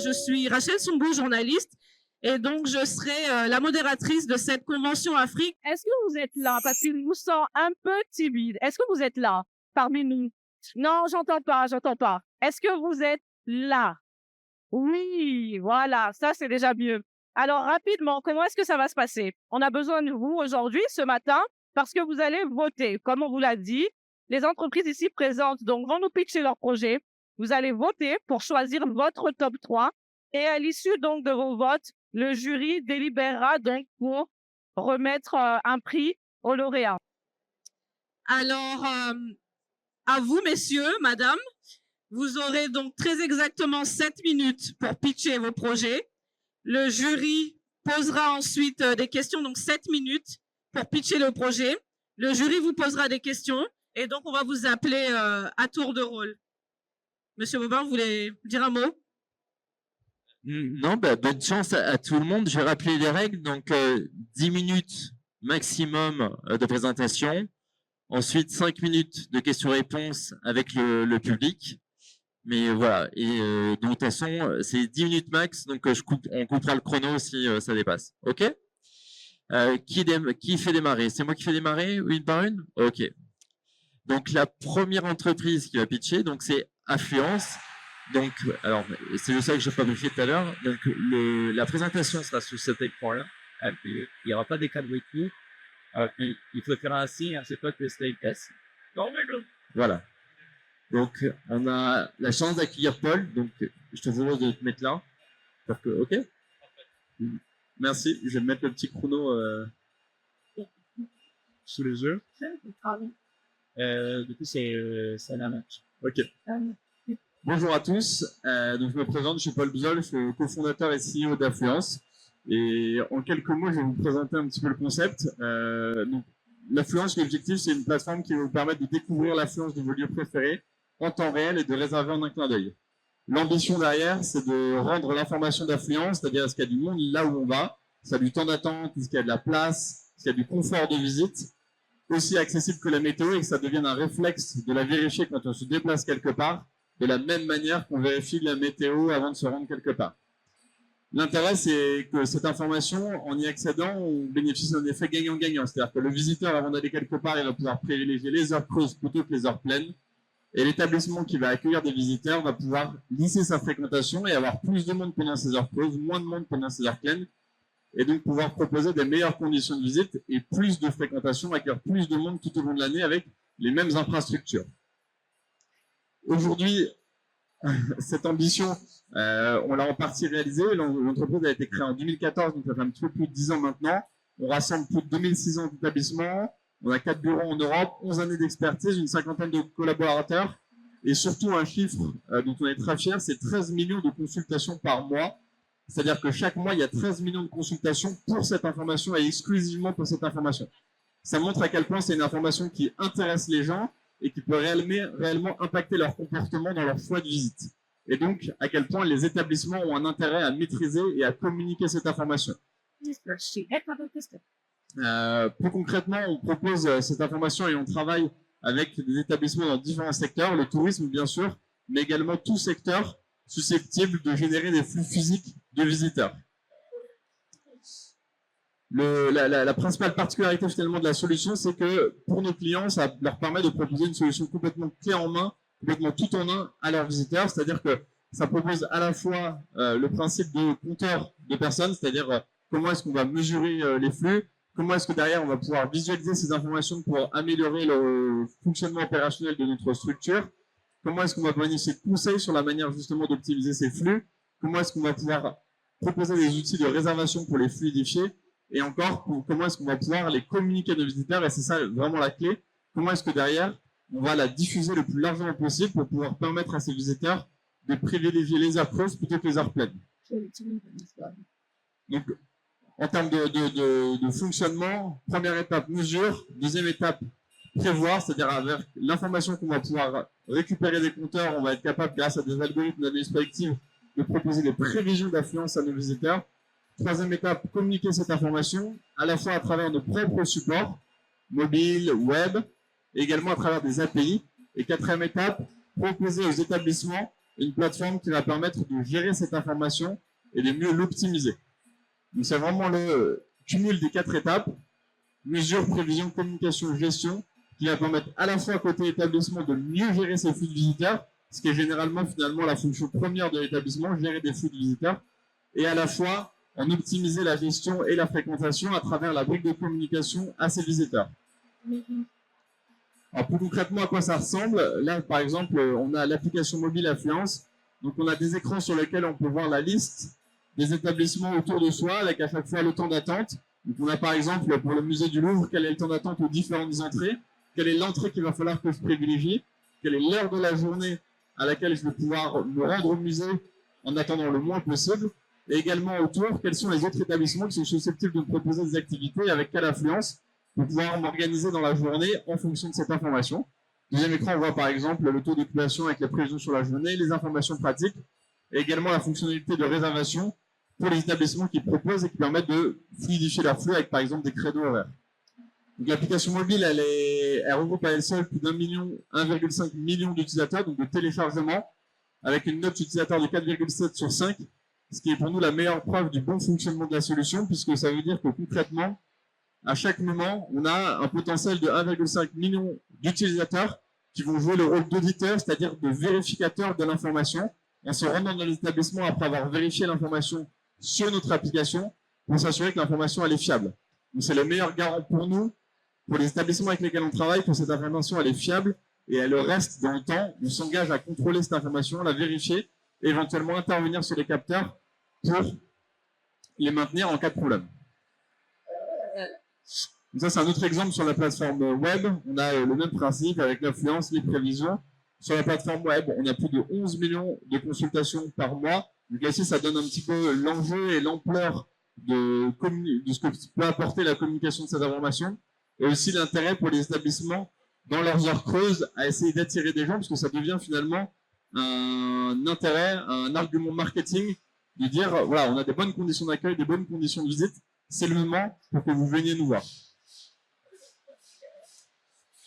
je suis Rachel Soumbou, journaliste, et donc je serai la modératrice de cette convention Afrique. Est-ce que vous êtes là? Parce que je vous sens un peu timide. Est-ce que vous êtes là parmi nous? Non, j'entends pas, j'entends pas. Est-ce que vous êtes là? Oui, voilà, ça c'est déjà mieux. Alors rapidement, comment est-ce que ça va se passer? On a besoin de vous aujourd'hui, ce matin, parce que vous allez voter. Comme on vous l'a dit, les entreprises ici présentes donc vont nous pitcher leur projet. Vous allez voter pour choisir votre top 3 et à l'issue donc de vos votes, le jury délibérera donc pour remettre un prix aux lauréats. Alors, à vous, messieurs, madame, vous aurez donc très exactement 7 minutes pour pitcher vos projets. Le jury posera ensuite des questions, donc 7 minutes pour pitcher le projet. Le jury vous posera des questions et donc on va vous appeler à tour de rôle. Monsieur Bobin, vous voulez dire un mot? Non, bonne chance à tout le monde. Je vais rappeler les règles. Donc, 10 minutes maximum de présentation. Ensuite, 5 minutes de questions-réponses avec le public. Mais voilà. Et donc, de toute façon, c'est 10 minutes max. Donc, on coupera le chrono si ça dépasse. OK? Qui fait démarrer? C'est moi qui fais démarrer une par une? OK. Donc, la première entreprise qui va pitcher, donc c'est Affluence. Donc, alors, c'est ça que je n'ai pas briefé tout à l'heure. Donc, la présentation sera sur cet écran-là. Il n'y aura pas d'écran de wiki. Il faut faire un signe, c'est pas que c'est casse. Voilà. Donc, on a la chance d'accueillir Paul. Donc, je te propose de te mettre là. OK? Merci. Je vais mettre le petit chrono sous les yeux. Du coup, c'est la match. OK. Bonjour à tous, donc je me présente, je suis Paul Bzol, je suis cofondateur et CEO d'Affluence. Et en quelques mots, je vais vous présenter un petit peu le concept. Donc, l'Affluence, l'objectif, c'est une plateforme qui va vous permettre de découvrir l'affluence de vos lieux préférés en temps réel et de réserver en un clin d'œil. L'ambition derrière, c'est de rendre l'information d'affluence, c'est-à-dire est-ce qu'il y a du monde là où on va, est-ce qu'il y a du temps d'attente, est-ce qu'il y a de la place, est-ce qu'il y a du confort de visite, aussi accessible que la météo et que ça devienne un réflexe de la vérifier quand on se déplace quelque part, de la même manière qu'on vérifie la météo avant de se rendre quelque part. L'intérêt, c'est que cette information, en y accédant, on bénéficie d'un effet gagnant-gagnant. C'est-à-dire que le visiteur, avant d'aller quelque part, il va pouvoir privilégier les heures creuses plutôt que les heures pleines. Et l'établissement qui va accueillir des visiteurs va pouvoir lisser sa fréquentation et avoir plus de monde pendant ces heures creuses, moins de monde pendant ces heures pleines. Et donc pouvoir proposer des meilleures conditions de visite et plus de fréquentation, accueillir plus de monde tout au long de l'année avec les mêmes infrastructures. Aujourd'hui, cette ambition, on l'a en partie réalisée. L'entreprise a été créée en 2014, donc ça fait un petit peu plus de 10 ans maintenant. On rassemble plus de 2600 établissements. On a 4 bureaux en Europe, 11 années d'expertise, une cinquantaine de collaborateurs. Et surtout, un chiffre dont on est très fiers, c'est 13 millions de consultations par mois. C'est-à-dire que chaque mois, il y a 13 millions de consultations pour cette information et exclusivement pour cette information. Ça montre à quel point c'est une information qui intéresse les gens et qui peut réellement impacter leur comportement dans leur choix de visite. Et donc, à quel point les établissements ont un intérêt à maîtriser et à communiquer cette information. Plus concrètement, on propose cette information et on travaille avec des établissements dans différents secteurs, le tourisme bien sûr, mais également tout secteur susceptible de générer des flux physiques de visiteurs. La principale particularité finalement de la solution, c'est que pour nos clients, ça leur permet de proposer une solution complètement clé en main, complètement tout en un à leurs visiteurs. C'est-à-dire que ça propose à la fois le principe de compteur de personnes, c'est-à-dire comment est-ce qu'on va mesurer les flux, comment est-ce que derrière on va pouvoir visualiser ces informations pour améliorer le fonctionnement opérationnel de notre structure, comment est-ce qu'on va donner ces conseils sur la manière justement d'optimiser ces flux, comment est-ce qu'on va pouvoir proposer des outils de réservation pour les fluidifier, et encore, comment est-ce qu'on va pouvoir les communiquer à nos visiteurs, et c'est ça vraiment la clé, comment est-ce que derrière, on va la diffuser le plus largement possible pour pouvoir permettre à ces visiteurs de privilégier les heures creuses plutôt que les heures pleines. Donc, en termes de fonctionnement, première étape, mesure, deuxième étape, prévoir, c'est-à-dire avec l'information qu'on va pouvoir récupérer des compteurs, on va être capable, grâce à des algorithmes d'analyse prédictive, de proposer des prévisions d'affluence à nos visiteurs. Troisième étape, communiquer cette information, à la fois à travers nos propres supports, mobile, web, et également à travers des API. Et quatrième étape, proposer aux établissements une plateforme qui va permettre de gérer cette information et de mieux l'optimiser. Donc c'est vraiment le cumul des 4 étapes, mesure, prévision, communication, gestion, qui va permettre à la fois côté établissement de mieux gérer ses flux de visiteurs, ce qui est généralement finalement la fonction première de l'établissement, gérer des flux de visiteurs, et à la fois en optimiser la gestion et la fréquentation à travers la brique de communication à ses visiteurs. Alors plus concrètement, à quoi ça ressemble? Là, par exemple, on a l'application mobile Affluence. Donc, on a des écrans sur lesquels on peut voir la liste des établissements autour de soi, avec à chaque fois le temps d'attente. Donc, on a par exemple, pour le musée du Louvre, quel est le temps d'attente aux différentes entrées, quelle est l'entrée qu'il va falloir que je privilégie, quelle est l'heure de la journée à laquelle je vais pouvoir me rendre au musée en attendant le moins possible, et également autour, quels sont les autres établissements qui sont susceptibles de me proposer des activités avec quelle affluence, pour pouvoir m'organiser dans la journée en fonction de cette information. Deuxième écran, on voit par exemple le taux d'occupation avec les prévisions sur la journée, les informations pratiques, et également la fonctionnalité de réservation pour les établissements qui proposent et qui permettent de fluidifier leur flux avec par exemple des créneaux horaires. Donc l'application mobile, elle regroupe à elle seule plus d'1,5 million d'utilisateurs, donc de téléchargements, avec une note utilisateur de 4,7 sur 5, ce qui est pour nous la meilleure preuve du bon fonctionnement de la solution, puisque ça veut dire que concrètement, à chaque moment, on a un potentiel de 1,5 million d'utilisateurs qui vont jouer le rôle d'auditeur, c'est-à-dire de vérificateur de l'information, en se rendant dans l'établissement après avoir vérifié l'information sur notre application pour s'assurer que l'information elle est fiable. Donc c'est le meilleur garant pour nous, pour les établissements avec lesquels on travaille, que cette information elle est fiable et elle reste dans le temps. On s'engage à contrôler cette information, la vérifier et éventuellement intervenir sur les capteurs pour les maintenir en cas de problème. Donc ça, c'est un autre exemple sur la plateforme web. On a le même principe avec l'affluence, les prévisions. Sur la plateforme web, on a plus de 11 millions de consultations par mois. Donc là, ici, ça donne un petit peu l'enjeu et l'ampleur de ce que peut apporter la communication de cette information. Et aussi l'intérêt pour les établissements, dans leurs heures creuses, à essayer d'attirer des gens, parce que ça devient finalement un intérêt, un argument marketing, de dire, voilà, on a des bonnes conditions d'accueil, des bonnes conditions de visite. C'est le moment pour que vous veniez nous voir.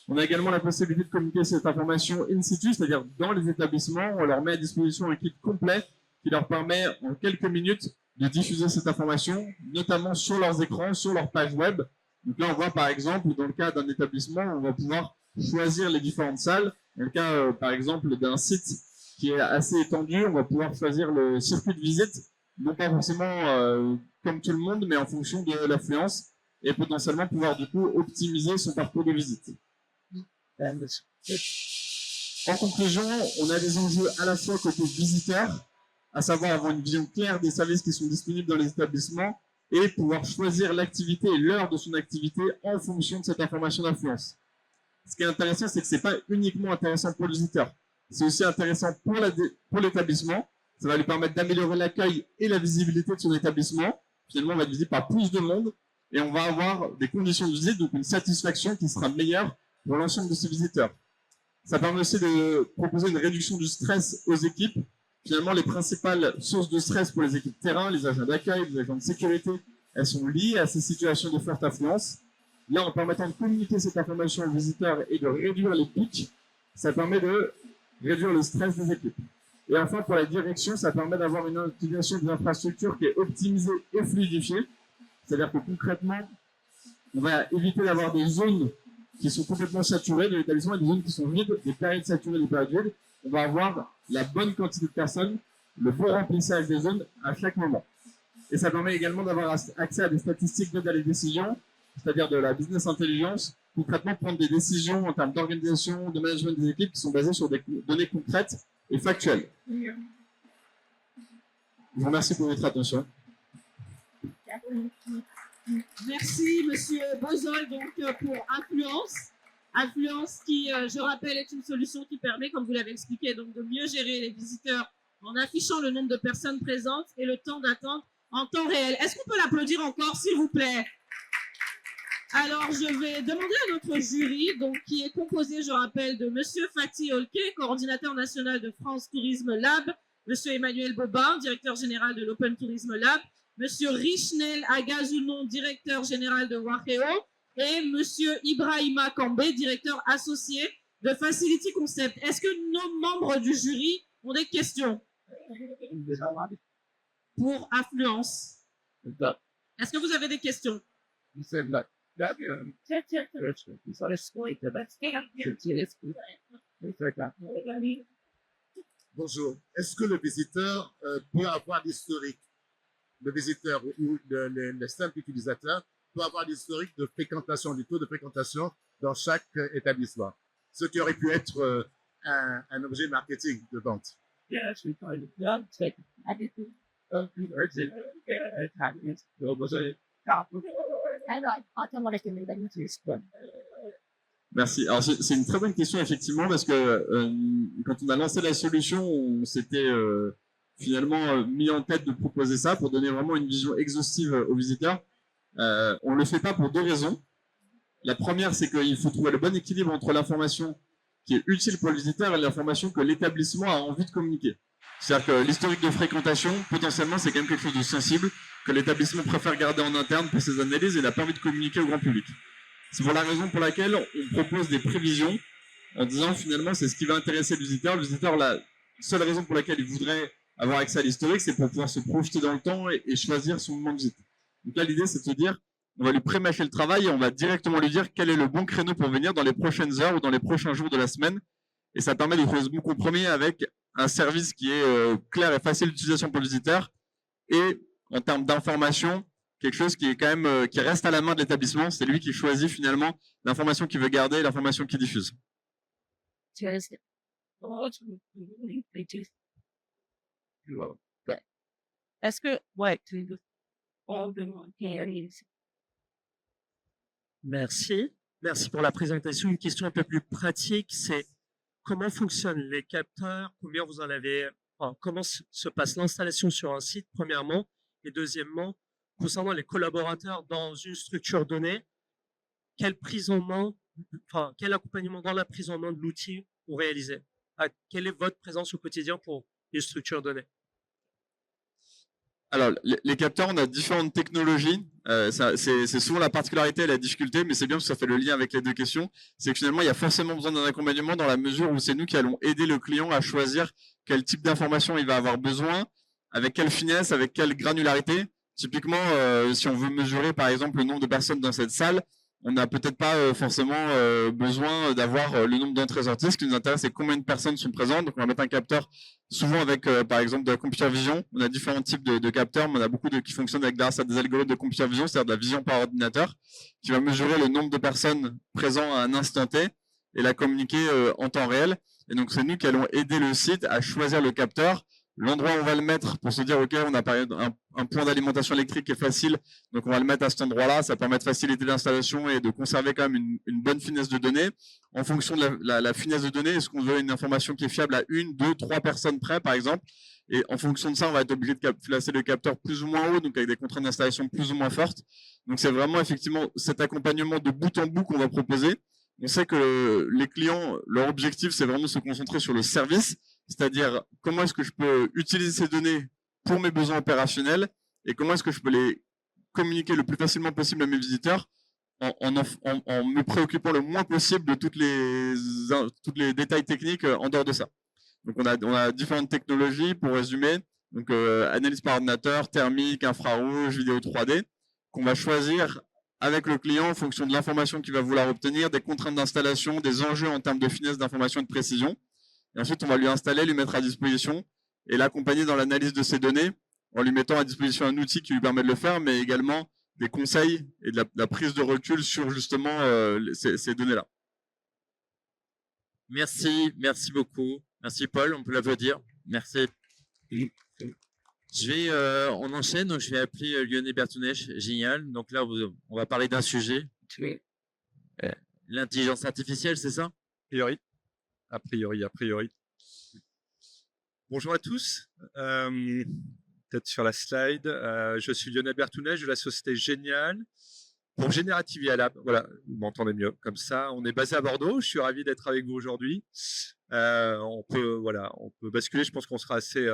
On a également la possibilité de communiquer cette information in situ, c'est-à-dire dans les établissements. On leur met à disposition un kit complet qui leur permet en quelques minutes de diffuser cette information, notamment sur leurs écrans, sur leur page web. Donc là, on voit par exemple, dans le cas d'un établissement, on va pouvoir choisir les différentes salles. Dans le cas, par exemple, d'un site qui est assez étendu, on va pouvoir choisir le circuit de visite, non pas forcément comme tout le monde, mais en fonction de l'affluence, et potentiellement pouvoir du coup optimiser son parcours de visite. En conclusion, on a des enjeux à la fois côté visiteur, à savoir avoir une vision claire des services qui sont disponibles dans les établissements et pouvoir choisir l'activité et l'heure de son activité en fonction de cette information d'affluence. Ce qui est intéressant, c'est que ce n'est pas uniquement intéressant pour le visiteur, c'est aussi intéressant pour l'établissement. Ça va lui permettre d'améliorer l'accueil et la visibilité de son établissement. Finalement, on va être visité par plus de monde et on va avoir des conditions de visite, donc une satisfaction qui sera meilleure pour l'ensemble de ces visiteurs. Ça permet aussi de proposer une réduction du stress aux équipes. Finalement, les principales sources de stress pour les équipes terrain, les agents d'accueil, les agents de sécurité, elles sont liées à ces situations de forte affluence. Là, en permettant de communiquer cette information aux visiteurs et de réduire les pics, ça permet de réduire le stress des équipes. Et enfin, pour la direction, ça permet d'avoir une utilisation des infrastructures qui est optimisée et fluidifiée. C'est-à-dire que concrètement, on va éviter d'avoir des zones qui sont complètement saturées de l'établissement et des zones qui sont vides, des périodes saturées, des périodes vides. On va avoir la bonne quantité de personnes, le bon remplissage des zones à chaque moment. Et ça permet également d'avoir accès à des statistiques d'aide à les décisions, c'est-à-dire de la business intelligence, concrètement prendre des décisions en termes d'organisation, de management des équipes qui sont basées sur des données concrètes et factuelles. Je vous remercie pour votre attention. Merci, Monsieur Bozol, donc pour Affluence. Affluence qui, je rappelle, est une solution qui permet, comme vous l'avez expliqué, donc de mieux gérer les visiteurs en affichant le nombre de personnes présentes et le temps d'attente en temps réel. Est-ce qu'on peut l'applaudir encore, s'il vous plaît? Alors, je vais demander à notre jury, donc, qui est composé, je rappelle, de Monsieur Fatih Olke, coordinateur national de France Tourisme Lab, Monsieur Emmanuel Bobin, directeur général de l'Open Tourisme Lab, Monsieur Richnel Agazounon, directeur général de Wakeo, et Monsieur Ibrahima Kambé, directeur associé de Facility Concept. Est-ce que nos membres du jury Pour des questions pour Affluence. Est-ce que vous avez des questions? Bonjour. Est-ce que le visiteur peut avoir l'historique? Le visiteur ou le simple utilisateur peut avoir l'historique de fréquentation, du taux de fréquentation dans chaque établissement. Ce qui aurait pu être un objet marketing de vente. Merci. Alors, c'est une très bonne question, effectivement, parce que quand on a lancé la solution, on s'était finalement mis en tête de proposer ça pour donner vraiment une vision exhaustive aux visiteurs. On ne le fait pas pour deux raisons. La première, c'est qu'il faut trouver le bon équilibre entre l'information qui est utile pour le visiteur et l'information que l'établissement a envie de communiquer. C'est-à-dire que l'historique de fréquentation, potentiellement, c'est quand même quelque chose de sensible que l'établissement préfère garder en interne pour ses analyses et n'a pas envie de communiquer au grand public. C'est pour la raison pour laquelle on propose des prévisions en disant finalement c'est ce qui va intéresser le visiteur. Le visiteur, la seule raison pour laquelle il voudrait avoir accès à l'historique, c'est pour pouvoir se projeter dans le temps et choisir son moment de visite. Donc là, l'idée, c'est de se dire, on va lui pré-mâcher le travail et on va directement lui dire quel est le bon créneau pour venir dans les prochaines heures ou dans les prochains jours de la semaine. Et ça permet de trouver ce bon compromis avec un service qui est clair et facile d'utilisation pour le visiteur et en termes d'information, quelque chose qui est quand même qui reste à la main de l'établissement. C'est lui qui choisit finalement l'information qu'il veut garder et l'information qu'il diffuse. Est-ce que, ouais, Merci. Merci pour la présentation. Une question un peu plus pratique, c'est comment fonctionnent les capteurs? Combien vous en avez? Enfin, comment se passe l'installation sur un site, premièrement? Et deuxièmement, concernant les collaborateurs dans une structure donnée, quelle prise en main, enfin, quel accompagnement dans la prise en main de l'outil vous réalisez? Quelle est votre présence au quotidien pour une structure donnée? Alors, les capteurs, on a différentes technologies. C'est souvent la particularité et la difficulté, mais c'est bien parce que ça fait le lien avec les deux questions. C'est que finalement, il y a forcément besoin d'un accompagnement dans la mesure où c'est nous qui allons aider le client à choisir quel type d'information il va avoir besoin, avec quelle finesse, avec quelle granularité. Typiquement, si on veut mesurer, par exemple, le nombre de personnes dans cette salle, on n'a peut-être pas forcément besoin d'avoir le nombre d'entrées-sorties. Ce qui nous intéresse, c'est combien de personnes sont présentes. Donc, on va mettre un capteur, souvent avec, par exemple, de la computer vision. On a différents types de capteurs, mais on a beaucoup qui fonctionnent grâce à des algorithmes de computer vision, c'est-à-dire de la vision par ordinateur, qui va mesurer le nombre de personnes présentes à un instant T et la communiquer en temps réel. Et donc, c'est nous qui allons aider le site à choisir le capteur, l'endroit où on va le mettre pour se dire, OK, on a un point d'alimentation électrique qui est facile, donc on va le mettre à cet endroit-là. Ça permet de faciliter l'installation et de conserver quand même une bonne finesse de données. En fonction de la finesse de données, est-ce qu'on veut une information qui est fiable à 1, 2, 3 personnes près, par exemple? Et en fonction de ça, on va être obligé de placer le capteur plus ou moins haut, donc avec des contraintes d'installation plus ou moins fortes. Donc c'est vraiment effectivement cet accompagnement de bout en bout qu'on va proposer. On sait que les clients, leur objectif, c'est vraiment de se concentrer sur le service, c'est-à-dire comment est-ce que je peux utiliser ces données pour mes besoins opérationnels et comment est-ce que je peux les communiquer le plus facilement possible à mes visiteurs en me préoccupant le moins possible de toutes les détails techniques en dehors de ça. Donc on a différentes technologies pour résumer, donc analyse par ordinateur, thermique, infrarouge, vidéo 3D, qu'on va choisir avec le client en fonction de l'information qu'il va vouloir obtenir, des contraintes d'installation, des enjeux en termes de finesse, d'information et de précision. Et ensuite, on va lui installer, lui mettre à disposition et l'accompagner dans l'analyse de ces données en lui mettant à disposition un outil qui lui permet de le faire, mais également des conseils et de la prise de recul sur justement ces données-là. Merci beaucoup. Merci Paul, on peut l'applaudir. Merci. On enchaîne, donc je vais appeler Lionel Bertounet, génial. Donc là, on va parler d'un sujet. L'intelligence artificielle, c'est ça? A priori. Bonjour à tous. Peut-être sur la slide. Je suis Lionel Bertounet de la société Génial pour Generative IA Lab. Voilà, vous m'entendez mieux. Comme ça, on est basé à Bordeaux. Je suis ravi d'être avec vous aujourd'hui. On peut basculer. Je pense qu'on sera assez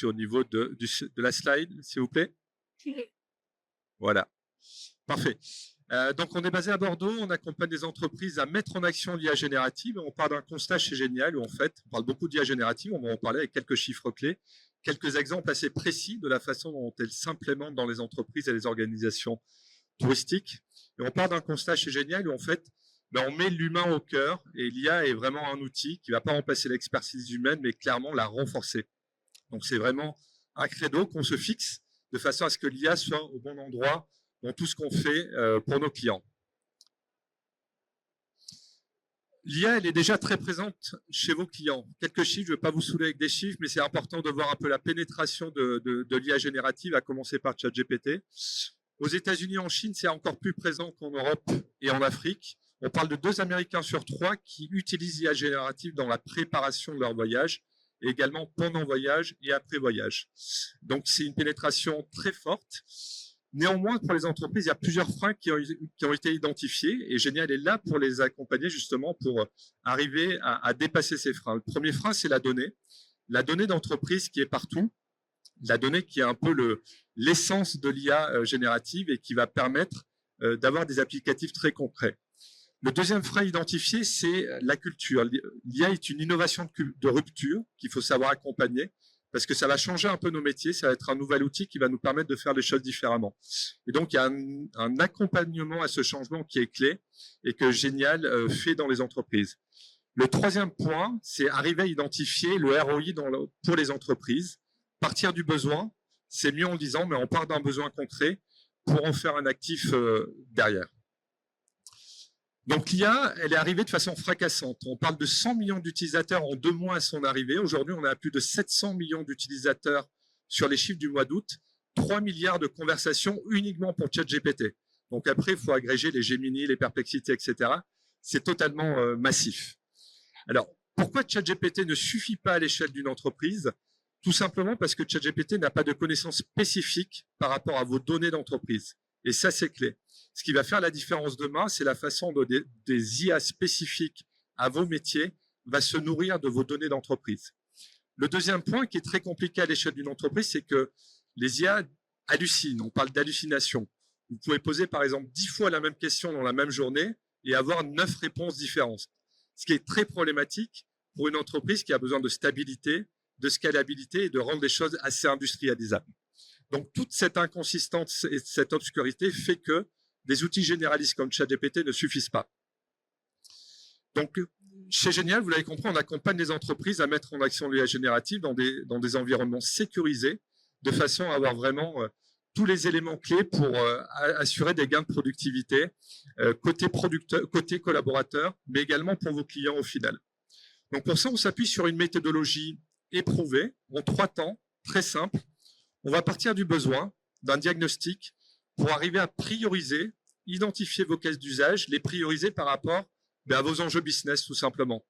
au niveau de la slide, s'il vous plaît. Voilà. Parfait. Donc, on est basé à Bordeaux, on accompagne des entreprises à mettre en action l'IA générative. On part d'un constat chez Génial où, en fait, on parle beaucoup d'IA générative, on va en parler avec quelques chiffres clés, quelques exemples assez précis de la façon dont elle s'implémente dans les entreprises et les organisations touristiques. Et on part d'un constat chez Génial où, en fait, on met l'humain au cœur et l'IA est vraiment un outil qui ne va pas remplacer l'expertise humaine, mais clairement la renforcer. Donc, c'est vraiment un credo qu'on se fixe de façon à ce que l'IA soit au bon endroit dans tout ce qu'on fait pour nos clients. L'IA, elle est déjà très présente chez vos clients. Quelques chiffres, je ne vais pas vous saouler avec des chiffres, mais c'est important de voir un peu la pénétration de l'IA générative, à commencer par ChatGPT. Aux États-Unis et en Chine, c'est encore plus présent qu'en Europe et en Afrique. On parle de 2 Américains sur 3 qui utilisent l'IA générative dans la préparation de leur voyage, et également pendant voyage et après voyage. Donc, c'est une pénétration très forte. Néanmoins, pour les entreprises, il y a plusieurs freins qui ont été identifiés et Génial est là pour les accompagner justement pour arriver à dépasser ces freins. Le premier frein, c'est la donnée d'entreprise qui est partout, la donnée qui est un peu l'essence de l'IA générative et qui va permettre d'avoir des applicatifs très concrets. Le deuxième frein identifié, c'est la culture. L'IA est une innovation de rupture qu'il faut savoir accompagner, parce que ça va changer un peu nos métiers, ça va être un nouvel outil qui va nous permettre de faire les choses différemment. Et donc, il y a un accompagnement à ce changement qui est clé et que Génial fait dans les entreprises. Le troisième point, c'est arriver à identifier le ROI pour les entreprises. Partir du besoin, c'est mieux en le disant, mais on part d'un besoin concret pour en faire un actif derrière. Donc l'IA, elle est arrivée de façon fracassante. On parle de 100 millions d'utilisateurs en 2 mois à son arrivée. Aujourd'hui, on a plus de 700 millions d'utilisateurs sur les chiffres du mois d'août. 3 milliards de conversations uniquement pour ChatGPT. Donc après, il faut agréger les Gemini, les Perplexity, etc. C'est totalement massif. Alors, pourquoi ChatGPT ne suffit pas à l'échelle d'une entreprise? Tout simplement parce que ChatGPT n'a pas de connaissances spécifiques par rapport à vos données d'entreprise. Et ça, c'est clé. Ce qui va faire la différence demain, c'est la façon dont des IA spécifiques à vos métiers va se nourrir de vos données d'entreprise. Le deuxième point qui est très compliqué à l'échelle d'une entreprise, c'est que les IA hallucinent. On parle d'hallucination. Vous pouvez poser par exemple 10 fois la même question dans la même journée et avoir 9 réponses différentes. Ce qui est très problématique pour une entreprise qui a besoin de stabilité, de scalabilité et de rendre les choses assez industrialisables. Donc, toute cette inconsistance et cette obscurité fait que des outils généralistes comme ChatGPT ne suffisent pas. Donc, chez Génial, vous l'avez compris, on accompagne les entreprises à mettre en action l'IA générative dans des environnements sécurisés, de façon à avoir vraiment tous les éléments clés pour assurer des gains de productivité côté collaborateur, mais également pour vos clients au final. Donc, pour ça, on s'appuie sur une méthodologie éprouvée en 3 temps, très simple. On va partir du besoin, d'un diagnostic, pour arriver à prioriser, identifier vos cases d'usage, les prioriser par rapport à vos enjeux business, tout simplement.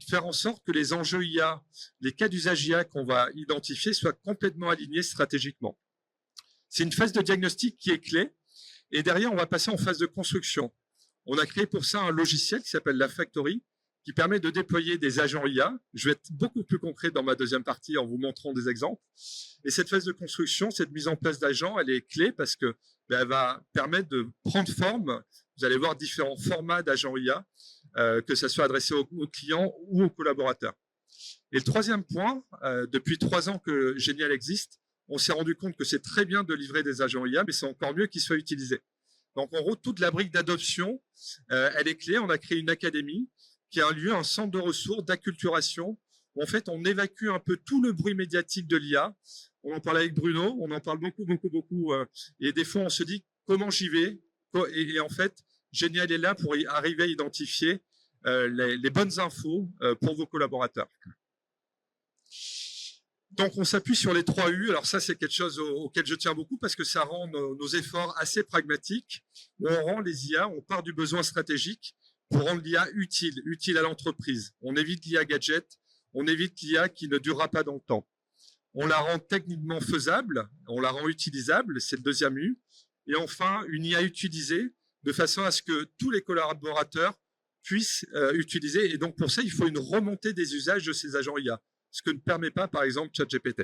Faire en sorte que les enjeux IA, les cas d'usage IA qu'on va identifier soient complètement alignés stratégiquement. C'est une phase de diagnostic qui est clé. Et derrière, on va passer en phase de construction. On a créé pour ça un logiciel qui s'appelle la Factory, qui permet de déployer des agents IA. Je vais être beaucoup plus concret dans ma deuxième partie en vous montrant des exemples. Et cette phase de construction, cette mise en place d'agents, elle est clé parce que elle va permettre de prendre forme. Vous allez voir différents formats d'agents IA, que ce soit adressé aux clients ou aux collaborateurs. Et le troisième point, depuis 3 ans que Génial existe, on s'est rendu compte que c'est très bien de livrer des agents IA, mais c'est encore mieux qu'ils soient utilisés. Donc en gros, toute la brique d'adoption, elle est clé. On a créé une académie qui est un lieu, un centre de ressources, d'acculturation, où en fait on évacue un peu tout le bruit médiatique de l'IA. On en parle avec Bruno, on en parle beaucoup. Et des fois on se dit comment j'y vais. Et en fait, Génial est là pour arriver à identifier les bonnes infos pour vos collaborateurs. Donc on s'appuie sur les 3 U. Alors ça c'est quelque chose auquel je tiens beaucoup parce que ça rend nos efforts assez pragmatiques. On rend les IA, on part du besoin stratégique pour rendre l'IA utile à l'entreprise. On évite l'IA gadget, on évite l'IA qui ne durera pas dans le temps. On la rend techniquement faisable, on la rend utilisable, c'est le deuxième U. Et enfin, une IA utilisée de façon à ce que tous les collaborateurs puissent utiliser. Et donc pour ça, il faut une remontée des usages de ces agents IA, ce que ne permet pas, par exemple, ChatGPT.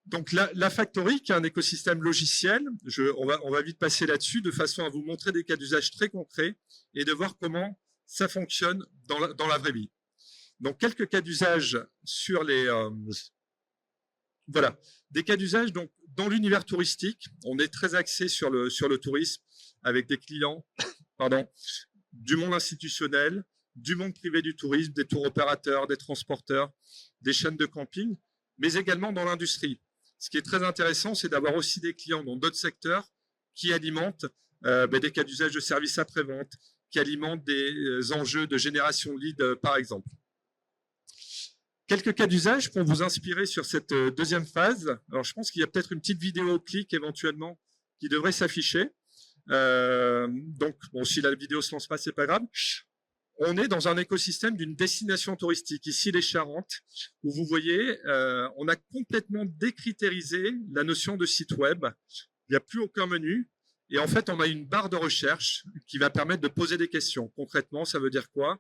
Donc la Factory, qui est un écosystème logiciel, on va vite passer là-dessus de façon à vous montrer des cas d'usage très concrets et de voir comment ça fonctionne dans la vraie vie. Donc quelques cas d'usage sur les... voilà, des cas d'usage donc dans l'univers touristique. On est très axé sur le tourisme avec des clients du monde institutionnel, du monde privé du tourisme, des tours opérateurs, des transporteurs, des chaînes de camping, mais également dans l'industrie. Ce qui est très intéressant, c'est d'avoir aussi des clients dans d'autres secteurs qui alimentent des cas d'usage de services après-vente, qui alimentent des enjeux de génération de leads, par exemple. Quelques cas d'usage pour vous inspirer sur cette deuxième phase. Alors, je pense qu'il y a peut-être une petite vidéo clic éventuellement qui devrait s'afficher. Donc, bon, si la vidéo se lance pas, c'est pas grave. On est dans un écosystème d'une destination touristique, ici les Charentes, où vous voyez, on a complètement décritérisé la notion de site web. Il n'y a plus aucun menu. Et en fait, on a une barre de recherche qui va permettre de poser des questions. Concrètement, ça veut dire quoi?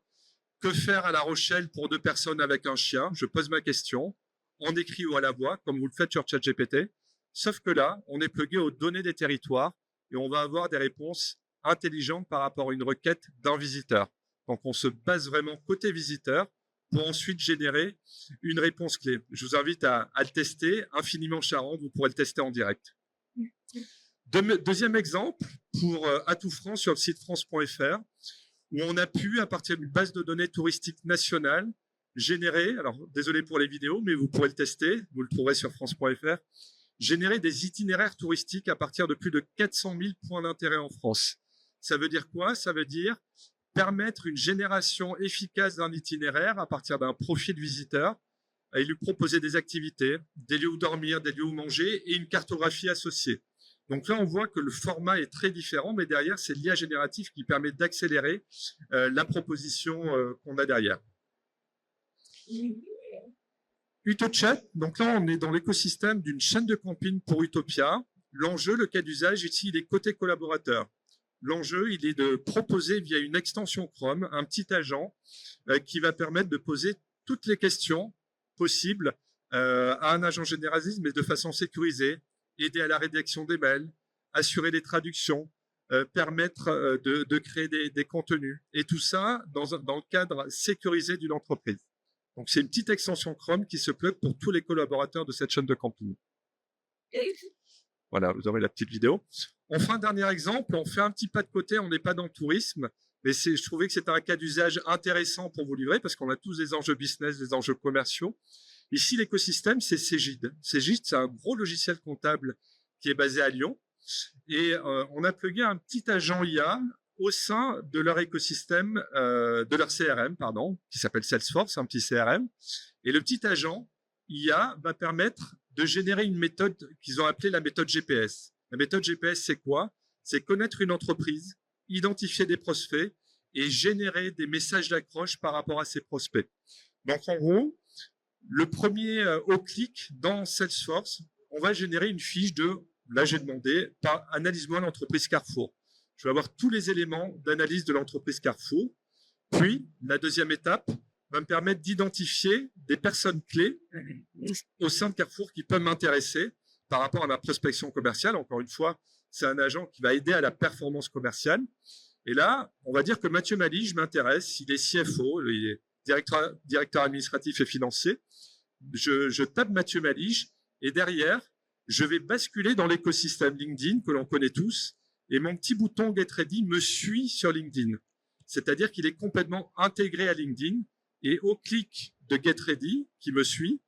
Que faire à La Rochelle pour 2 personnes avec un chien? Je pose ma question en écrit ou à la voix, comme vous le faites sur ChatGPT. Sauf que là, on est plugué aux données des territoires et on va avoir des réponses intelligentes par rapport à une requête d'un visiteur. Donc, on se base vraiment côté visiteur pour ensuite générer une réponse clé. Je vous invite à le tester. Infiniment Charente, vous pourrez le tester en direct. Deuxième exemple, pour Atout France sur le site france.fr, où on a pu, à partir d'une base de données touristique nationale, générer, alors désolé pour les vidéos, mais vous pourrez le tester, vous le trouverez sur france.fr, générer des itinéraires touristiques à partir de plus de 400 000 points d'intérêt en France. Ça veut dire quoi? Ça veut dire permettre une génération efficace d'un itinéraire à partir d'un profil visiteur et lui proposer des activités, des lieux où dormir, des lieux où manger et une cartographie associée. Donc là, on voit que le format est très différent, mais derrière, c'est l'IA générative qui permet d'accélérer la proposition qu'on a derrière. UtoChat, donc là, on est dans l'écosystème d'une chaîne de camping pour Utopia. L'enjeu, le cas d'usage, ici, il est côté collaborateur. L'enjeu, il est de proposer via une extension Chrome un petit agent qui va permettre de poser toutes les questions possibles à un agent généraliste, mais de façon sécurisée, aider à la rédaction des mails, assurer les traductions, permettre de créer des contenus. Et tout ça dans le cadre sécurisé d'une entreprise. Donc, c'est une petite extension Chrome qui se plug pour tous les collaborateurs de cette chaîne de camping. Voilà, vous aurez la petite vidéo. Enfin, dernier exemple, on fait un petit pas de côté, on n'est pas dans le tourisme, mais je trouvais que c'était un cas d'usage intéressant pour vous livrer parce qu'on a tous des enjeux business, des enjeux commerciaux. Ici, l'écosystème, c'est Cegid. Cegid, c'est un gros logiciel comptable qui est basé à Lyon. Et on a plugué un petit agent IA au sein de leur écosystème, de leur CRM, pardon, qui s'appelle Salesforce, un petit CRM. Et le petit agent IA va permettre de générer une méthode qu'ils ont appelée la méthode GPS. La méthode GPS, c'est quoi? C'est connaître une entreprise, identifier des prospects et générer des messages d'accroche par rapport à ces prospects. Donc, en gros, le premier au clic dans Salesforce, on va générer une fiche de, là j'ai demandé, analyse-moi l'entreprise Carrefour. Je vais avoir tous les éléments d'analyse de l'entreprise Carrefour. Puis, la deuxième étape va me permettre d'identifier des personnes clés au sein de Carrefour qui peuvent m'intéresser par rapport à ma prospection commerciale. Encore une fois, c'est un agent qui va aider à la performance commerciale. Et là, on va dire que Mathieu Malige m'intéresse. Il est CFO, il est directeur administratif et financier. Je tape Mathieu Malige et derrière, je vais basculer dans l'écosystème LinkedIn que l'on connaît tous et mon petit bouton Get Ready me suit sur LinkedIn. C'est-à-dire qu'il est complètement intégré à LinkedIn et au clic de Get Ready qui me suit,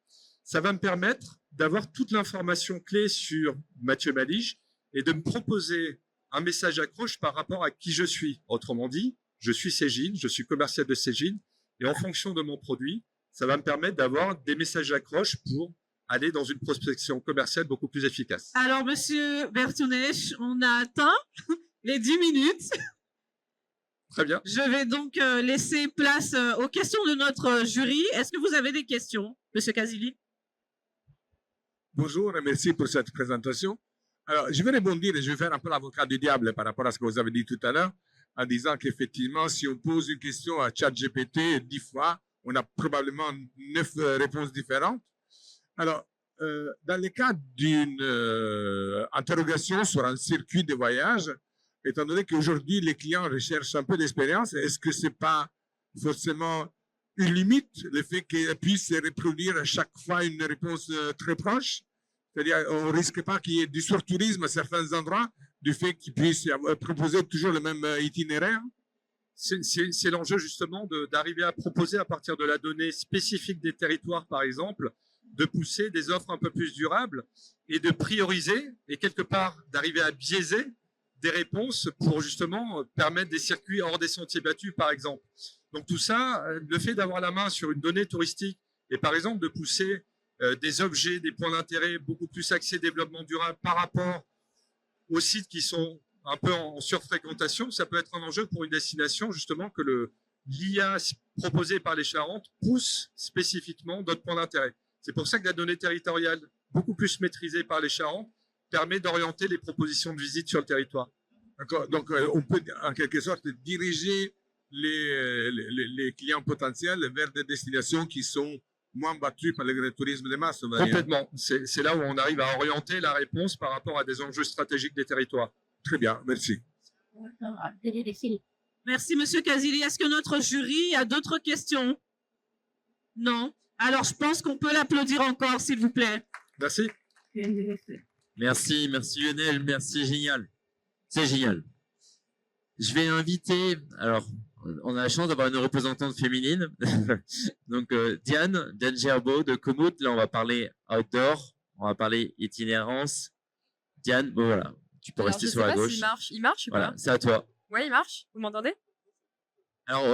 ça va me permettre d'avoir toute l'information clé sur Mathieu Malige et de me proposer un message accroche par rapport à qui je suis. Autrement dit, je suis Cegid, je suis commercial de Cegid et en fonction de mon produit, ça va me permettre d'avoir des messages d'accroche pour aller dans une prospection commerciale beaucoup plus efficace. Alors, Monsieur Bertounech, on a atteint les 10 minutes. Très bien. Je vais donc laisser place aux questions de notre jury. Est-ce que vous avez des questions, Monsieur Kazili? Bonjour et merci pour cette présentation. Alors, je vais rebondir et je vais faire un peu l'avocat du diable par rapport à ce que vous avez dit tout à l'heure, en disant qu'effectivement, si on pose une question à ChatGPT 10 fois, on a probablement 9 réponses différentes. Alors, dans le cas d'une interrogation sur un circuit de voyage, étant donné qu'aujourd'hui les clients recherchent un peu d'expérience, est-ce que c'est pas forcément une limite le fait qu'ils puissent reproduire à chaque fois une réponse très proche? C'est-à-dire, on ne risque pas qu'il y ait du surtourisme à certains endroits du fait qu'ils puissent proposer toujours le même itinéraire? C'est l'enjeu justement d'arriver à proposer à partir de la donnée spécifique des territoires, par exemple, de pousser des offres un peu plus durables et de prioriser et quelque part d'arriver à biaiser des réponses pour justement permettre des circuits hors des sentiers battus, par exemple. Donc tout ça, le fait d'avoir la main sur une donnée touristique et par exemple de pousser des objets, des points d'intérêt beaucoup plus axés développement durable par rapport aux sites qui sont un peu en surfréquentation, ça peut être un enjeu pour une destination justement que l'IA proposée par les Charentes pousse spécifiquement d'autres points d'intérêt. C'est pour ça que la donnée territoriale, beaucoup plus maîtrisée par les Charentes, permet d'orienter les propositions de visite sur le territoire. D'accord. Donc, on peut en quelque sorte diriger les clients potentiels vers des destinations qui sont moins battues par le tourisme de masse. Complètement. C'est là où on arrive à orienter la réponse par rapport à des enjeux stratégiques des territoires. Très bien, merci. Merci, Monsieur Casili. Est-ce que notre jury a d'autres questions? Non. Alors, je pense qu'on peut l'applaudir encore, s'il vous plaît. Merci. Merci Lionel, merci, génial. C'est génial. Je vais inviter, alors, on a la chance d'avoir une représentante féminine. Donc, Diane Gerbeau de Komoot. Là, on va parler outdoor, on va parler itinérance. Diane, bon, voilà, tu peux rester sur la gauche. Il marche ou voilà, pas? c'est à toi. Ouais, il marche. Vous m'entendez? Alors,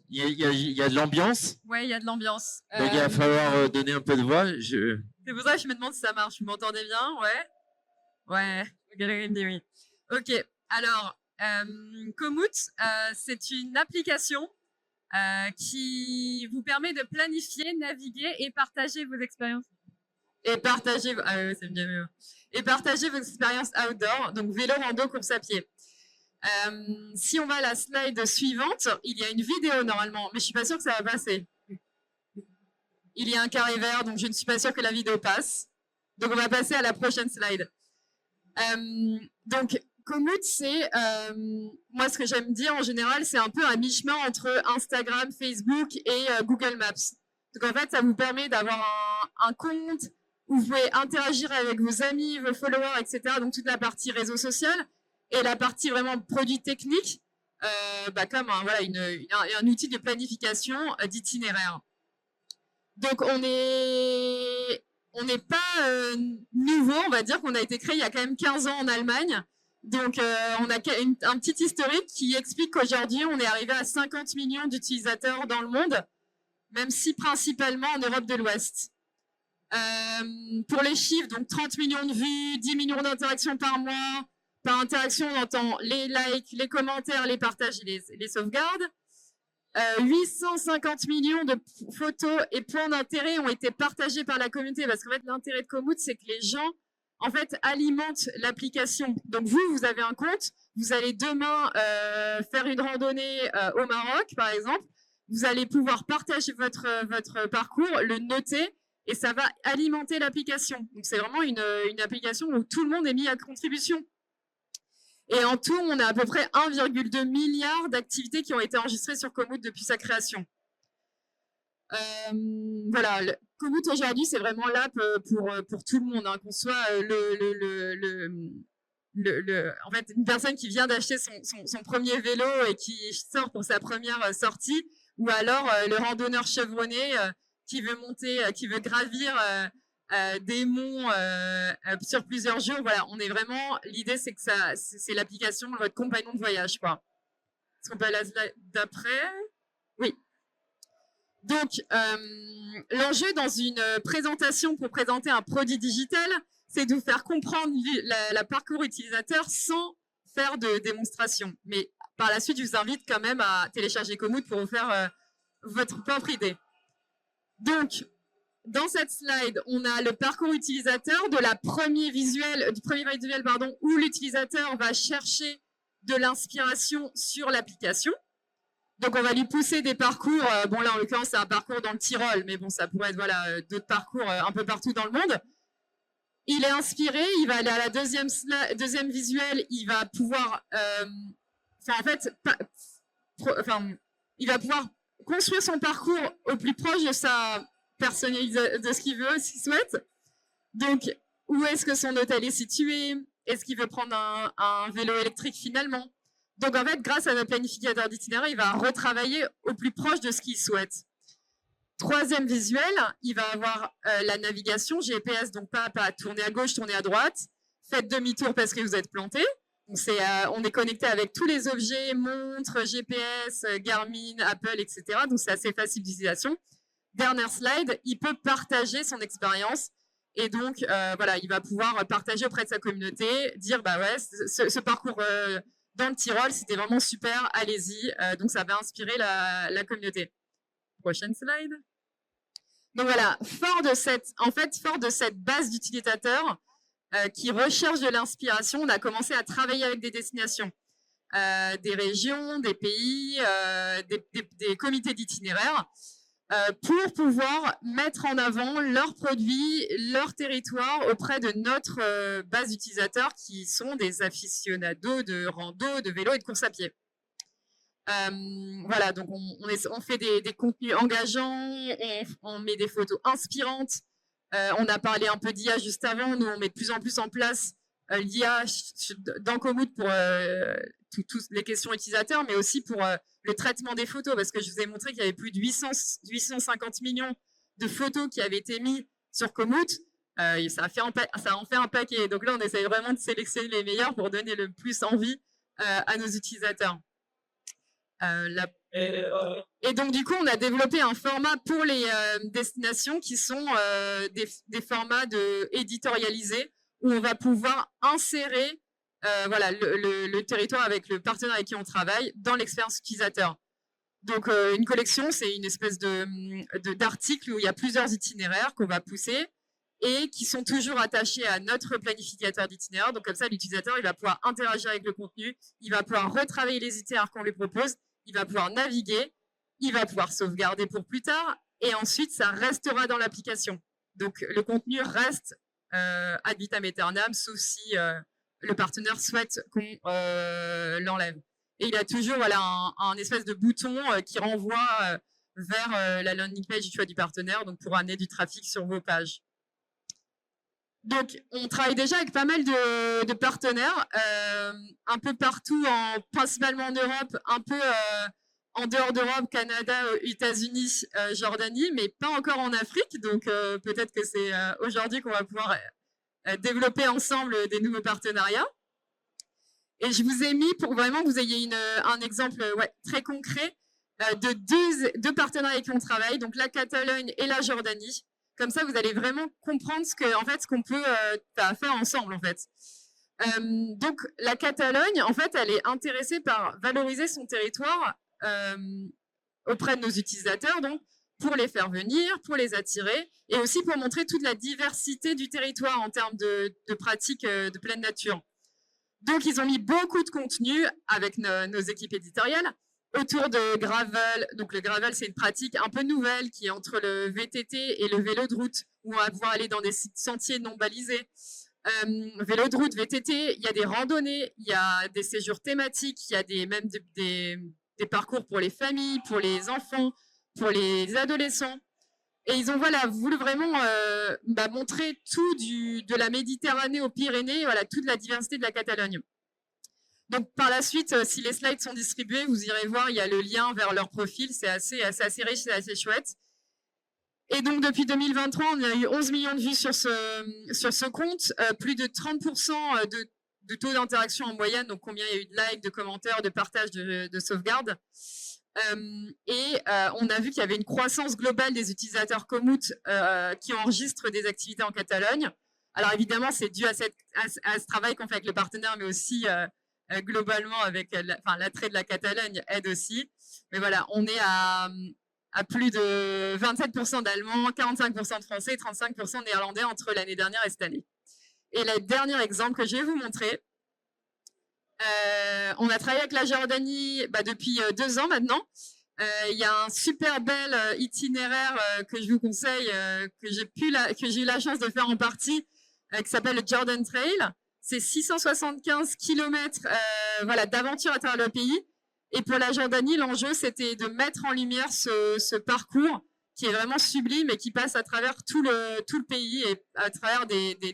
il y a de l'ambiance. Ouais, il y a de l'ambiance. Donc, il va falloir donner un peu de voix. C'est pour ça que je me demande si ça marche. Vous m'entendez bien? Ouais. Ouais. Vous galérez me dire oui. Ok. Alors, Komoot, c'est une application qui vous permet de planifier, naviguer et partager vos expériences. Et partager vos expériences outdoor, donc vélo, rando, course à pied. Si on va à la slide suivante, il y a une vidéo normalement, mais je suis pas sûre que ça va passer. Il y a un carré vert, donc je ne suis pas sûre que la vidéo passe. Donc on va passer à la prochaine slide. Donc Komoot, c'est moi ce que j'aime dire en général, c'est un peu un mi-chemin entre Instagram, Facebook et Google Maps. Donc en fait, ça vous permet d'avoir un compte où vous pouvez interagir avec vos amis, vos followers, etc. Donc toute la partie réseau social et la partie vraiment produit technique, comme un outil de planification d'itinéraire. Donc on n'est pas nouveau, on va dire qu'on a été créé il y a quand même 15 ans en Allemagne. Donc on a un petit historique qui explique qu'aujourd'hui on est arrivé à 50 millions d'utilisateurs dans le monde, même si principalement en Europe de l'Ouest. Pour les chiffres, donc 30 millions de vues, 10 millions d'interactions par mois. Par interaction, on entend les likes, les commentaires, les partages et les sauvegardes. 850 millions de photos et points d'intérêt ont été partagés par la communauté, parce qu'en fait, l'intérêt de Komoot, c'est que les gens en fait, alimentent l'application. Donc vous avez un compte, vous allez demain faire une randonnée au Maroc, par exemple. Vous allez pouvoir partager votre parcours, le noter, et ça va alimenter l'application. Donc c'est vraiment une application où tout le monde est mis à contribution. Et en tout, on a à peu près 1,2 milliard d'activités qui ont été enregistrées sur Komoot depuis sa création. Voilà, Komoot aujourd'hui, c'est vraiment l'app pour tout le monde, hein, qu'on soit en fait, une personne qui vient d'acheter son premier vélo et qui sort pour sa première sortie, ou alors le randonneur chevronné qui veut monter, qui veut gravir des monts sur plusieurs jours. Voilà, on est vraiment, l'idée c'est que c'est l'application de votre compagnon de voyage, quoi. Est-ce qu'on peut aller d'après? Oui. Donc, l'enjeu dans une présentation pour présenter un produit digital, c'est de vous faire comprendre la parcours utilisateur sans faire de démonstration. Mais par la suite, je vous invite quand même à télécharger Komoot pour vous faire votre propre idée. Donc, dans cette slide, on a le parcours utilisateur du premier visuel, où l'utilisateur va chercher de l'inspiration sur l'application. Donc, on va lui pousser des parcours. Bon, là, en l'occurrence, c'est un parcours dans le Tyrol, mais bon, ça pourrait être d'autres parcours un peu partout dans le monde. Il est inspiré, il va aller à la deuxième visuel, il va pouvoir, il va pouvoir construire son parcours au plus proche de sa personnalisation, de ce qu'il veut, ce qu'il souhaite. Donc, où est-ce que son hôtel est situé? Est-ce qu'il veut prendre un vélo électrique finalement? Donc, en fait, grâce à notre planificateur d'itinéraire, il va retravailler au plus proche de ce qu'il souhaite. Troisième visuel, il va avoir la navigation GPS, donc pas à pas, tournez à gauche, tournez à droite, faites demi-tour parce que vous êtes planté. Donc on est connecté avec tous les objets, montres, GPS, Garmin, Apple, etc. Donc c'est assez facile d'utilisation. Dernière slide, il peut partager son expérience et donc voilà, il va pouvoir partager auprès de sa communauté, dire bah ouais, ce parcours dans le Tyrol, c'était vraiment super, allez-y. Donc ça va inspirer la communauté. Prochaine slide. Donc voilà, fort de cette base d'utilisateurs qui recherchent de l'inspiration, on a commencé à travailler avec des destinations, des régions, des pays, des comités d'itinéraires, pour pouvoir mettre en avant leurs produits, leur territoire auprès de notre base d'utilisateurs qui sont des aficionados de rando, de vélo et de course à pied. Voilà, donc on fait des contenus engageants, on met des photos inspirantes. On a parlé un peu d'IA juste avant. Nous, on met de plus en plus en place l'IA dans Komoot pour toutes les questions utilisateurs, mais aussi pour le traitement des photos, parce que je vous ai montré qu'il y avait plus de 850 millions de photos qui avaient été mises sur Komoot. Ça en fait un paquet. Donc là, on essaye vraiment de sélectionner les meilleurs pour donner le plus envie à nos utilisateurs. Et donc, du coup, on a développé un format pour les destinations qui sont des formats éditorialisés où on va pouvoir insérer voilà, le territoire avec le partenaire avec qui on travaille dans l'expérience utilisateur. Donc, une collection, c'est une espèce d'article où il y a plusieurs itinéraires qu'on va pousser et qui sont toujours attachés à notre planificateur d'itinéraire. Donc, comme ça, l'utilisateur, il va pouvoir interagir avec le contenu, il va pouvoir retravailler les itinéraires qu'on lui propose, il va pouvoir naviguer, il va pouvoir sauvegarder pour plus tard, et ensuite, ça restera dans l'application. Donc, le contenu reste ad vitam aeternam, sauf si le partenaire souhaite qu'on l'enlève. Et il a toujours voilà, un espèce de bouton qui renvoie vers la landing page du choix du partenaire, donc pour amener du trafic sur vos pages. Donc, on travaille déjà avec pas mal de partenaires, un peu partout, principalement en Europe, un peu en dehors d'Europe, Canada, États-Unis, Jordanie, mais pas encore en Afrique. Donc, peut-être que c'est aujourd'hui qu'on va pouvoir développer ensemble des nouveaux partenariats. Et je vous ai mis pour vraiment que vous ayez un exemple très concret de deux partenaires avec qui on travaille, donc la Catalogne et la Jordanie. Comme ça, vous allez vraiment comprendre ce qu'on peut faire ensemble, en fait. Donc, la Catalogne, en fait, elle est intéressée par valoriser son territoire auprès de nos utilisateurs, donc pour les faire venir, pour les attirer, et aussi pour montrer toute la diversité du territoire en termes de pratiques de pleine nature. Donc, ils ont mis beaucoup de contenu avec nos équipes éditoriales autour de gravel. Donc, le gravel, c'est une pratique un peu nouvelle qui est entre le VTT et le vélo de route, où on va pouvoir aller dans des sentiers non balisés. Vélo de route, VTT, il y a des randonnées, il y a des séjours thématiques, il y a même des parcours pour les familles, pour les enfants, pour les adolescents. Et ils ont voulu vraiment montrer tout de la Méditerranée aux Pyrénées, voilà, toute la diversité de la Catalogne. Donc, par la suite, si les slides sont distribués, vous irez voir, il y a le lien vers leur profil. C'est assez riche, c'est assez chouette. Et donc, depuis 2023, on a eu 11 millions de vues sur ce compte, plus de 30% de taux d'interaction en moyenne, donc combien il y a eu de likes, de commentaires, de partages, de sauvegardes. On a vu qu'il y avait une croissance globale des utilisateurs Komoot qui enregistrent des activités en Catalogne. Alors, évidemment, c'est dû à ce travail qu'on fait avec le partenaire, mais aussi globalement avec l'attrait de la Catalogne aide aussi. Mais voilà, on est à plus de 27% d'Allemands, 45% de Français et 35% de Néerlandais entre l'année dernière et cette année. Et le dernier exemple que je vais vous montrer, on a travaillé avec la Jordanie depuis 2 ans maintenant. Il y a un super bel itinéraire que je vous conseille, que j'ai eu la chance de faire en partie, qui s'appelle le Jordan Trail. C'est 675 km voilà, d'aventure à travers le pays. Et pour la Jordanie, l'enjeu, c'était de mettre en lumière ce parcours qui est vraiment sublime et qui passe à travers tout le pays et à travers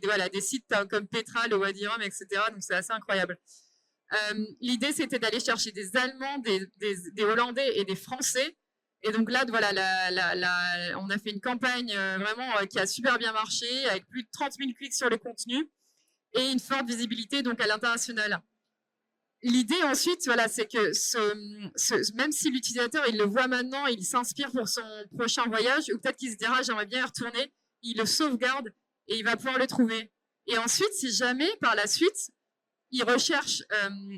voilà, des sites comme Petra, le Wadi Rum, etc. Donc, c'est assez incroyable. L'idée, c'était d'aller chercher des Allemands, des Hollandais et des Français. Et donc là, voilà, on a fait une campagne vraiment qui a super bien marché, avec plus de 30 000 clics sur le contenu et une forte visibilité donc à l'international. L'idée ensuite, voilà, c'est que même si l'utilisateur il le voit maintenant, il s'inspire pour son prochain voyage, ou peut-être qu'il se dira j'aimerais bien y retourner, il le sauvegarde et il va pouvoir le trouver. Et ensuite, si jamais par la suite il recherche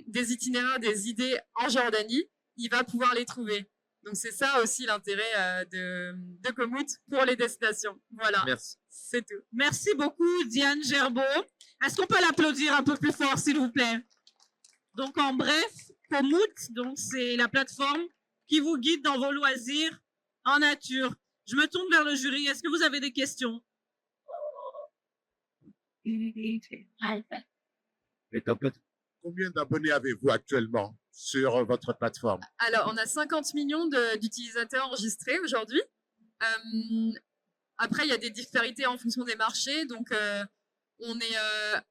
des itinéraires, des idées en Jordanie, il va pouvoir les trouver. Donc c'est ça aussi l'intérêt de Komoot pour les destinations. Voilà. Merci. C'est tout. Merci beaucoup, Diane Gerbeau. Est-ce qu'on peut l'applaudir un peu plus fort, s'il vous plaît? Donc, en bref, Komoot, donc c'est la plateforme qui vous guide dans vos loisirs en nature. Je me tourne vers le jury. Est-ce que vous avez des questions? Combien d'abonnés avez-vous actuellement sur votre plateforme? Alors, on a 50 millions d'utilisateurs enregistrés aujourd'hui. Après, il y a des disparités en fonction des marchés. Donc,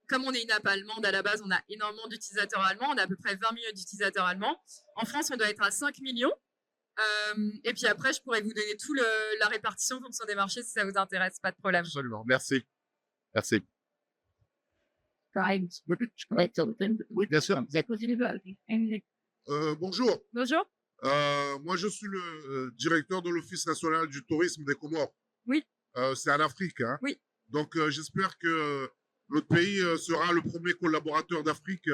comme on est une app allemande à la base, on a énormément d'utilisateurs allemands. On a à peu près 20 millions d'utilisateurs allemands. En France, on doit être à 5 millions. Et puis après, je pourrais vous donner toute la répartition en fonction des marchés si ça vous intéresse. Pas de problème. Absolument. Merci. Merci. Oui, bien sûr. Bonjour. Bonjour. Moi, je suis le directeur de l'Office national du tourisme des Comores. Oui. C'est en Afrique. Hein. Oui. Donc, j'espère que notre pays sera le premier collaborateur d'Afrique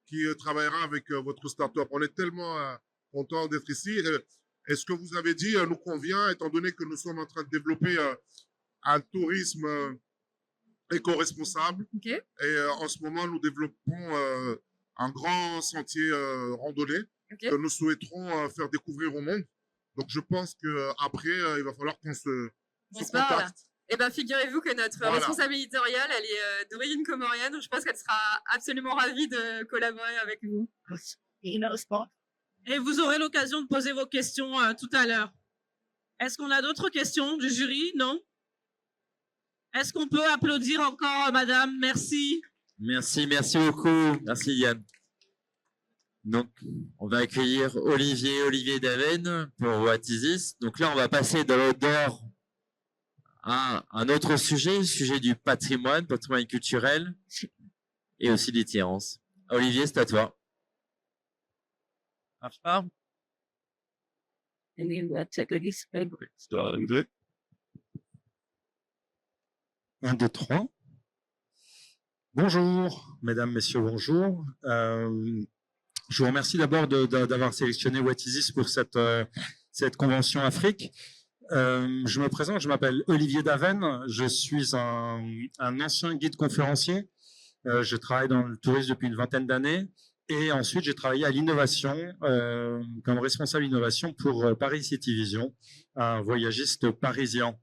qui travaillera avec votre start-up. On est tellement content d'être ici. Et ce que vous avez dit nous convient, étant donné que nous sommes en train de développer un tourisme éco-responsable. Okay. Et en ce moment, nous développons un grand sentier randonnée que nous souhaiterons faire découvrir au monde. Donc, je pense qu'après, il va falloir qu'on se contacte. Eh ben, figurez-vous que notre responsable éditoriale, elle est d'origine comorienne. Donc je pense qu'elle sera absolument ravie de collaborer avec vous. Et vous aurez l'occasion de poser vos questions tout à l'heure. Est-ce qu'on a d'autres questions du jury? Non? Est-ce qu'on peut applaudir encore, madame? Merci. Merci beaucoup. Merci, Yann. Donc, on va accueillir Olivier Daven pour What Is This. Donc là, on va passer de l'odeur à un autre sujet du patrimoine culturel et aussi d'itinérance. Olivier, c'est à toi. Marche pas? 1, 2, 3. Bonjour, mesdames, messieurs, bonjour. Je vous remercie d'abord d'avoir sélectionné What Is This pour cette convention Afrique. Je me présente, je m'appelle Olivier Daven, je suis un ancien guide conférencier. Je travaille dans le tourisme depuis une vingtaine d'années et ensuite j'ai travaillé à l'innovation comme responsable innovation pour Paris City Vision, un voyagiste parisien.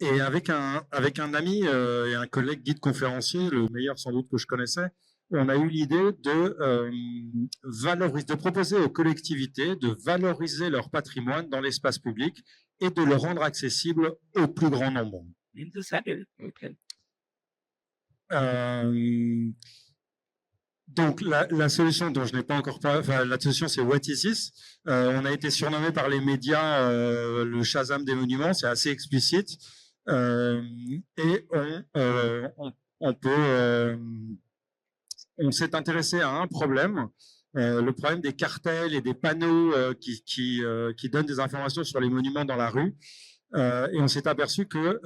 Et avec un ami et un collègue guide conférencier, le meilleur sans doute que je connaissais, on a eu l'idée de proposer aux collectivités de valoriser leur patrimoine dans l'espace public et de le rendre accessible au plus grand nombre. Donc la solution dont je n'ai pas encore parlé, la solution c'est What Is This. On a été surnommé par les médias le Shazam des monuments, c'est assez explicite. Et on s'est intéressé à un problème, le problème des cartels et des panneaux qui donnent des informations sur les monuments dans la rue. Et on s'est aperçu que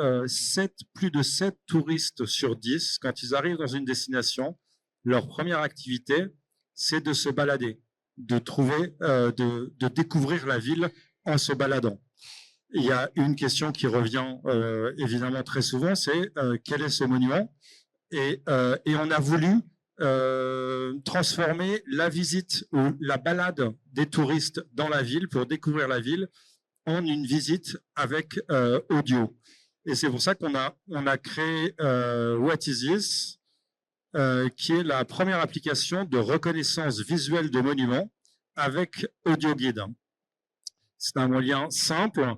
plus de 7 touristes sur 10, quand ils arrivent dans une destination, leur première activité, c'est de se balader, de découvrir la ville en se baladant. Il y a une question qui revient évidemment très souvent, c'est quel est ce monument? Et on a voulu transformer la visite ou la balade des touristes dans la ville pour découvrir la ville en une visite avec audio. Et c'est pour ça qu'on a créé What Is This, qui est la première application de reconnaissance visuelle de monuments avec audio guide. C'est un moyen simple,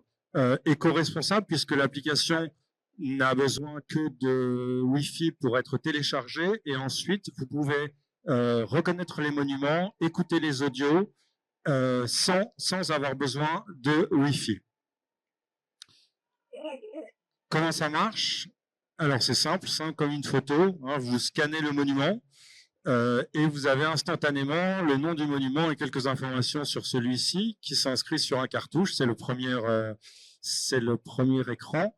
éco-responsable, puisque l'application n'a besoin que de Wi-Fi pour être téléchargée, et ensuite vous pouvez reconnaître les monuments, écouter les audios sans avoir besoin de Wi-Fi. Comment ça marche? Alors c'est simple, comme une photo, hein, vous scannez le monument et vous avez instantanément le nom du monument et quelques informations sur celui-ci qui s'inscrit sur un cartouche, c'est le premier écran.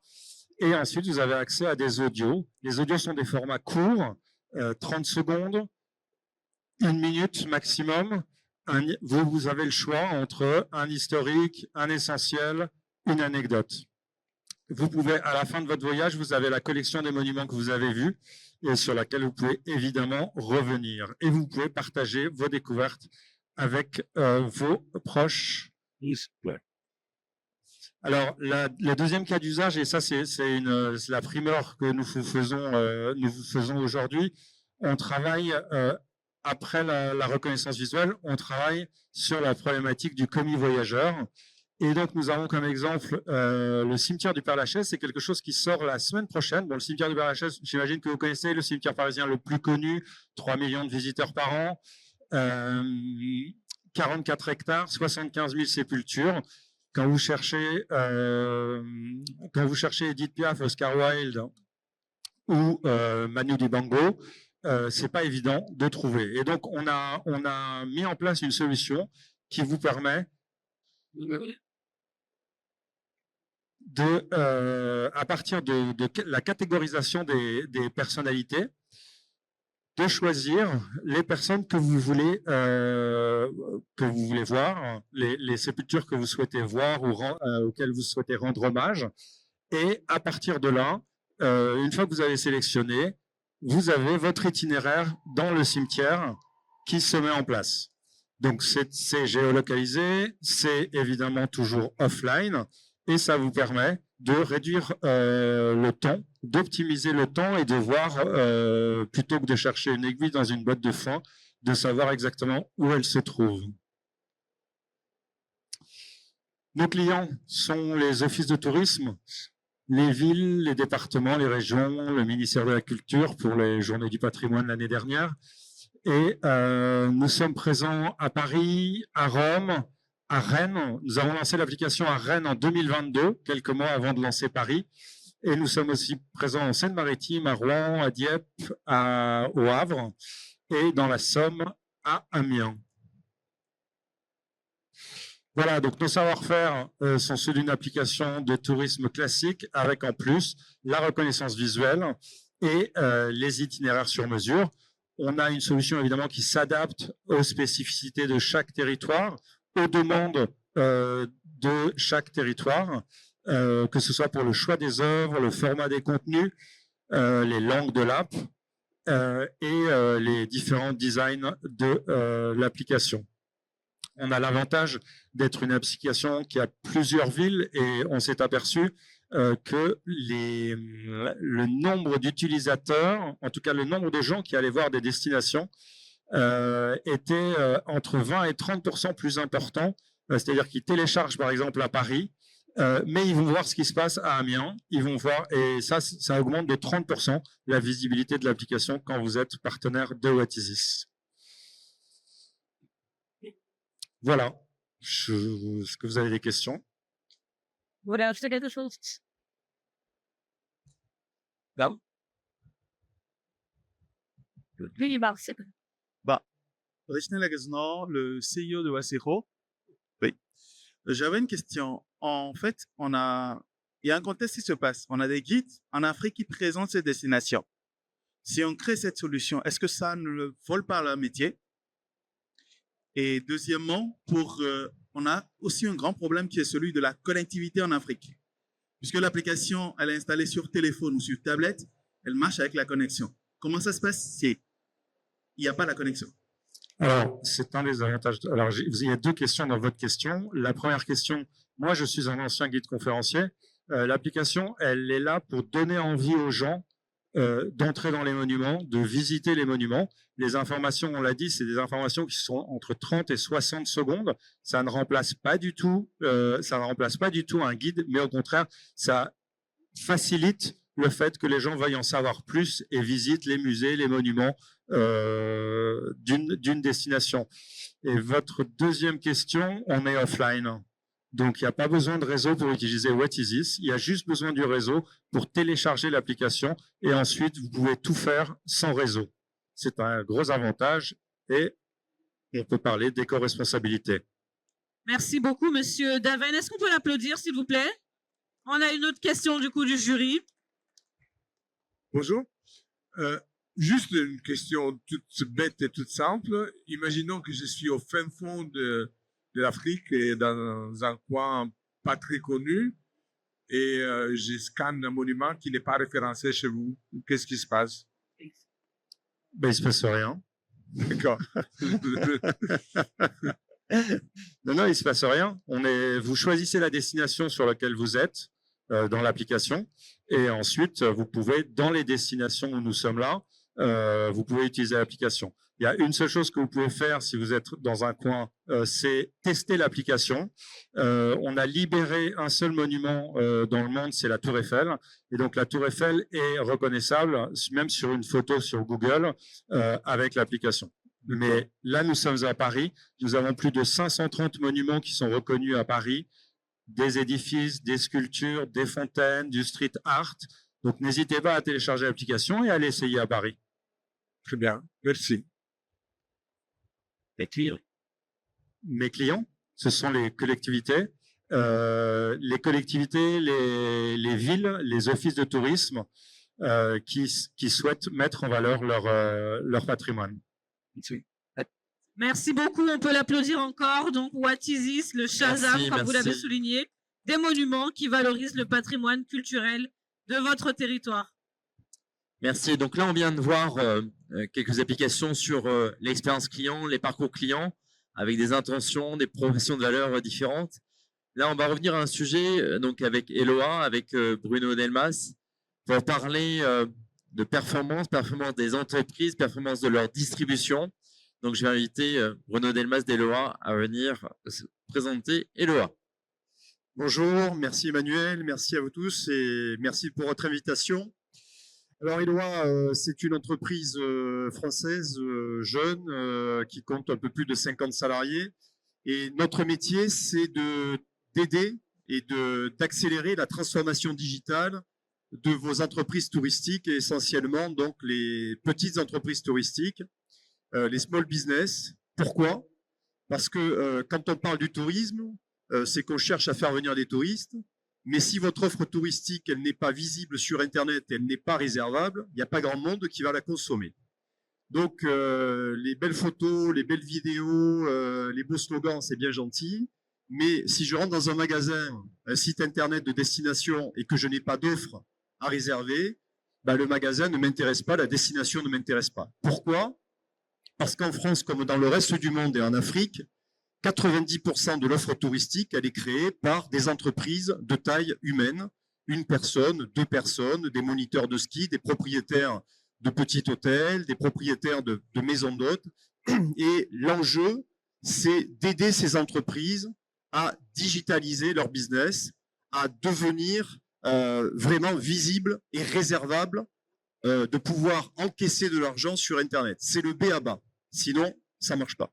Et ensuite, vous avez accès à des audios. Les audios sont des formats courts, 30 secondes, 1 minute maximum. Vous avez le choix entre un historique, un essentiel, une anecdote. Vous pouvez, à la fin de votre voyage, vous avez la collection des monuments que vous avez vus et sur laquelle vous pouvez évidemment revenir. Et vous pouvez partager vos découvertes avec vos proches. Alors, le deuxième cas d'usage, et ça c'est la primeur que nous vous faisons aujourd'hui, on travaille, après la reconnaissance visuelle, on travaille sur la problématique du commis voyageur. Et donc, nous avons comme exemple le cimetière du Père-Lachaise. C'est quelque chose qui sort la semaine prochaine. Bon, le cimetière du Père-Lachaise, j'imagine que vous connaissez, le cimetière parisien le plus connu, 3 millions de visiteurs par an, 44 hectares, 75 000 sépultures. Quand vous cherchez Edith Piaf, Oscar Wilde ou Manu Dibango, c'est pas évident de trouver. Et donc, on a mis en place une solution qui vous permet à partir de la catégorisation des personnalités, de choisir les personnes que vous voulez voir, les sépultures que vous souhaitez voir ou auxquelles vous souhaitez rendre hommage. Et à partir de là, une fois que vous avez sélectionné, vous avez votre itinéraire dans le cimetière qui se met en place. Donc c'est géolocalisé, c'est évidemment toujours offline, et ça vous permet de réduire le temps, d'optimiser le temps et de voir, plutôt que de chercher une aiguille dans une botte de foin, de savoir exactement où elle se trouve. Nos clients sont les offices de tourisme, les villes, les départements, les régions, le ministère de la Culture pour les Journées du patrimoine l'année dernière. Et nous sommes présents à Paris, à Rome, à Rennes. Nous avons lancé l'application à Rennes en 2022, quelques mois avant de lancer Paris. Et nous sommes aussi présents en Seine-Maritime, à Rouen, à Dieppe, au Havre et dans la Somme, à Amiens. Voilà, donc nos savoir-faire sont ceux d'une application de tourisme classique avec en plus la reconnaissance visuelle et les itinéraires sur mesure. On a une solution évidemment qui s'adapte aux spécificités de chaque territoire, aux demandes de chaque territoire, que ce soit pour le choix des œuvres, le format des contenus, les langues de l'app et les différents designs de l'application. On a l'avantage d'être une application qui a plusieurs villes et on s'est aperçu que le nombre d'utilisateurs, en tout cas le nombre de gens qui allaient voir des destinations, était entre 20 et 30% plus important. C'est-à-dire qu'ils téléchargent par exemple à Paris, mais ils vont voir ce qui se passe à Amiens. Ils vont voir, et ça augmente de 30% la visibilité de l'application quand vous êtes partenaire de What Is This. Voilà. Est-ce que vous avez des questions? Vous voulez ajouter quelque chose? Non. Oui, Marc. Reginald Agaznan, le CEO de Wasero. Oui. J'avais une question. En fait, il y a un contexte qui se passe. On a des guides en Afrique qui présentent ces destinations. Si on crée cette solution, est-ce que ça ne vole pas leur métier? Et deuxièmement, on a aussi un grand problème qui est celui de la connectivité en Afrique. Puisque l'application, elle est installée sur téléphone ou sur tablette, elle marche avec la connexion. Comment ça se passe si il n'y a pas la connexion? Alors, c'est un des avantages. Alors, il y a deux questions dans votre question. La première question, moi, je suis un ancien guide conférencier. L'application, elle est là pour donner envie aux gens d'entrer dans les monuments, de visiter les monuments. Les informations, on l'a dit, c'est des informations qui sont entre 30 et 60 secondes. Ça ne remplace pas du tout, un guide, mais au contraire, ça facilite le fait que les gens veuillent en savoir plus et visitent les musées, les monuments d'une destination. Et votre deuxième question, on est offline. Donc, il n'y a pas besoin de réseau pour utiliser What Is This. Il y a juste besoin du réseau pour télécharger l'application et ensuite, vous pouvez tout faire sans réseau. C'est un gros avantage et on peut parler d'éco-responsabilité. Merci beaucoup, Monsieur Daven. Est-ce qu'on peut l'applaudir, s'il vous plaît? On a une autre question du coup du jury. Bonjour. Juste une question toute bête et toute simple. Imaginons que je suis au fin fond de l'Afrique et dans un coin pas très connu et je scanne un monument qui n'est pas référencé chez vous. Qu'est-ce qui se passe? Ben, il ne se passe rien. D'accord. Non, il ne se passe rien. Vous choisissez la destination sur laquelle vous êtes dans l'application et ensuite, vous pouvez, dans les destinations où nous sommes là, vous pouvez utiliser l'application. Il y a une seule chose que vous pouvez faire si vous êtes dans un coin, c'est tester l'application. On a libéré un seul monument dans le monde, c'est la Tour Eiffel. Et donc, la Tour Eiffel est reconnaissable, même sur une photo sur Google, avec l'application. Mais là, nous sommes à Paris. Nous avons plus de 530 monuments qui sont reconnus à Paris, des édifices, des sculptures, des fontaines, du street art. Donc, n'hésitez pas à télécharger l'application et à l'essayer à Paris. Très bien, merci. Mes clients, ce sont les collectivités. Les collectivités, les villes, les offices de tourisme qui souhaitent mettre en valeur leur patrimoine. Merci beaucoup. On peut l'applaudir encore. Donc, What Is This, le Shazam, comme vous l'avez souligné, des monuments qui valorisent le patrimoine culturel de votre territoire. Merci. Donc là, on vient de voir quelques applications sur l'expérience client, les parcours clients, avec des intentions, des propositions de valeurs différentes. Là, on va revenir à un sujet donc avec Eloa, avec Bruno Delmas, pour parler de performance des entreprises, performance de leur distribution. Donc, je vais inviter Bruno Delmas d'Eloa à venir présenter Eloa. Bonjour, merci Emmanuel, merci à vous tous et merci pour votre invitation. Alors Eloa, c'est une entreprise française jeune qui compte un peu plus de 50 salariés et notre métier c'est d'aider et d'accélérer la transformation digitale de vos entreprises touristiques et essentiellement donc les petites entreprises touristiques, les small business. Pourquoi? Parce que quand on parle du tourisme, c'est qu'on cherche à faire venir des touristes. Mais si votre offre touristique, elle n'est pas visible sur Internet, elle n'est pas réservable, il n'y a pas grand monde qui va la consommer. Donc, les belles photos, les belles vidéos, les beaux slogans, c'est bien gentil. Mais si je rentre dans un magasin, un site Internet de destination et que je n'ai pas d'offre à réserver, bah, le magasin ne m'intéresse pas, la destination ne m'intéresse pas. Pourquoi? Parce qu'en France, comme dans le reste du monde et en Afrique, 90% de l'offre touristique, elle est créée par des entreprises de taille humaine, une personne, deux personnes, des moniteurs de ski, des propriétaires de petits hôtels, des propriétaires de maisons d'hôtes. Et l'enjeu, c'est d'aider ces entreprises à digitaliser leur business, à devenir vraiment visibles et réservables, de pouvoir encaisser de l'argent sur Internet. C'est le b.a.-ba. Sinon, ça ne marche pas.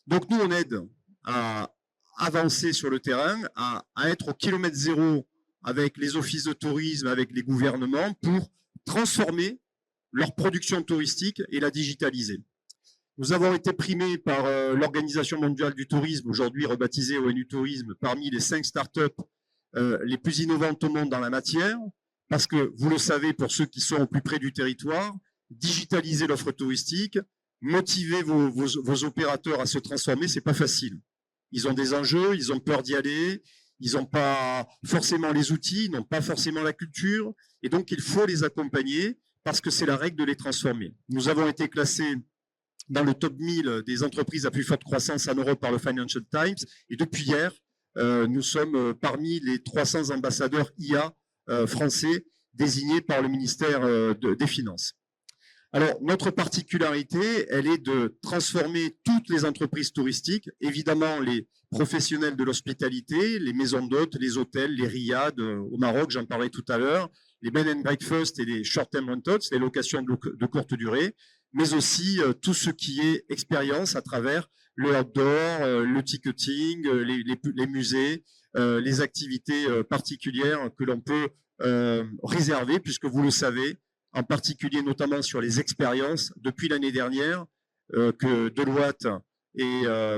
Donc nous, on aide à avancer sur le terrain, à être au kilomètre zéro avec les offices de tourisme, avec les gouvernements, pour transformer leur production touristique et la digitaliser. Nous avons été primés par l'Organisation mondiale du tourisme, aujourd'hui rebaptisée ONU Tourisme, parmi les 5 startups les plus innovantes au monde dans la matière, parce que, vous le savez, pour ceux qui sont au plus près du territoire, digitaliser l'offre touristique, motiver vos opérateurs à se transformer, c'est pas facile. Ils ont des enjeux, ils ont peur d'y aller, ils n'ont pas forcément les outils, ils n'ont pas forcément la culture, et donc il faut les accompagner parce que c'est la règle de les transformer. Nous avons été classés dans le top 1000 des entreprises à plus forte croissance en Europe par le Financial Times, et depuis hier, nous sommes parmi les 300 ambassadeurs IA français désignés par le ministère des Finances. Alors, notre particularité, elle est de transformer toutes les entreprises touristiques, évidemment les professionnels de l'hospitalité, les maisons d'hôtes, les hôtels, les riads au Maroc, j'en parlais tout à l'heure, les bed and breakfast et les short-term rentals, les locations de courte durée, mais aussi tout ce qui est expérience à travers le outdoor, le ticketing, les musées, les activités particulières que l'on peut réserver, puisque vous le savez, en particulier notamment sur les expériences, depuis l'année dernière, que Deloitte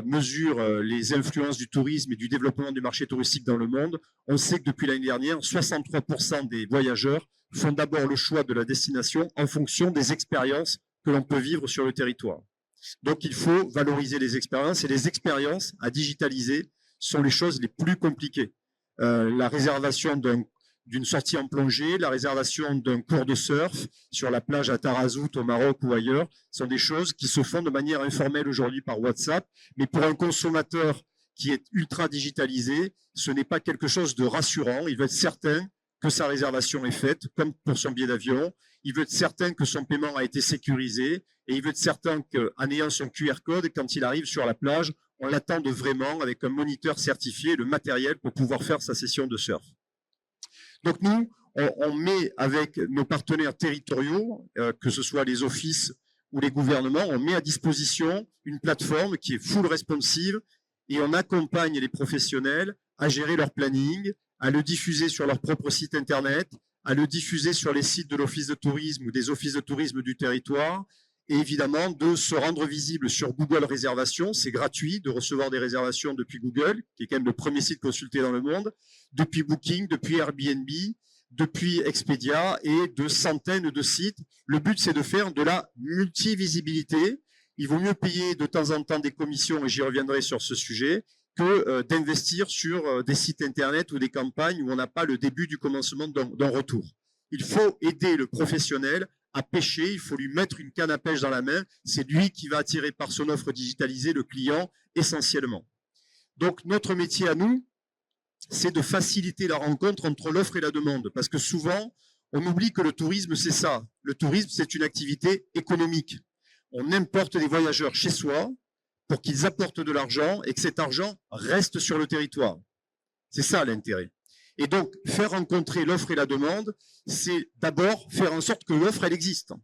mesure les influences du tourisme et du développement du marché touristique dans le monde. On sait que depuis l'année dernière, 63% des voyageurs font d'abord le choix de la destination en fonction des expériences que l'on peut vivre sur le territoire. Donc il faut valoriser les expériences, et les expériences à digitaliser sont les choses les plus compliquées. La réservation d'une sortie en plongée, la réservation d'un cours de surf sur la plage à Tarazout au Maroc ou ailleurs, sont des choses qui se font de manière informelle aujourd'hui par WhatsApp, mais pour un consommateur qui est ultra digitalisé, ce n'est pas quelque chose de rassurant. Il veut être certain que sa réservation est faite, comme pour son billet d'avion. Il veut être certain que son paiement a été sécurisé, et il veut être certain qu'en ayant son QR code, quand il arrive sur la plage, on l'attende vraiment avec un moniteur certifié, le matériel pour pouvoir faire sa session de surf. Donc nous, on met avec nos partenaires territoriaux, que ce soit les offices ou les gouvernements, on met à disposition une plateforme qui est full responsive, et on accompagne les professionnels à gérer leur planning, à le diffuser sur leur propre site internet, à le diffuser sur les sites de l'office de tourisme ou des offices de tourisme du territoire, et évidemment de se rendre visible sur Google Réservations. C'est gratuit de recevoir des réservations depuis Google, qui est quand même le premier site consulté dans le monde, depuis Booking, depuis Airbnb, depuis Expedia et de centaines de sites. Le but, c'est de faire de la multivisibilité. Il vaut mieux payer de temps en temps des commissions, et j'y reviendrai sur ce sujet, que d'investir sur des sites internet ou des campagnes où on n'a pas le début du commencement d'un retour. Il faut aider le professionnel à pêcher, il faut lui mettre une canne à pêche dans la main. C'est lui qui va attirer par son offre digitalisée le client essentiellement. Donc notre métier à nous, c'est de faciliter la rencontre entre l'offre et la demande, parce que souvent, on oublie que le tourisme, c'est ça. Le tourisme, c'est une activité économique. On importe des voyageurs chez soi pour qu'ils apportent de l'argent et que cet argent reste sur le territoire. C'est ça l'intérêt. Et donc, faire rencontrer l'offre et la demande, c'est d'abord faire en sorte que l'offre, elle existe.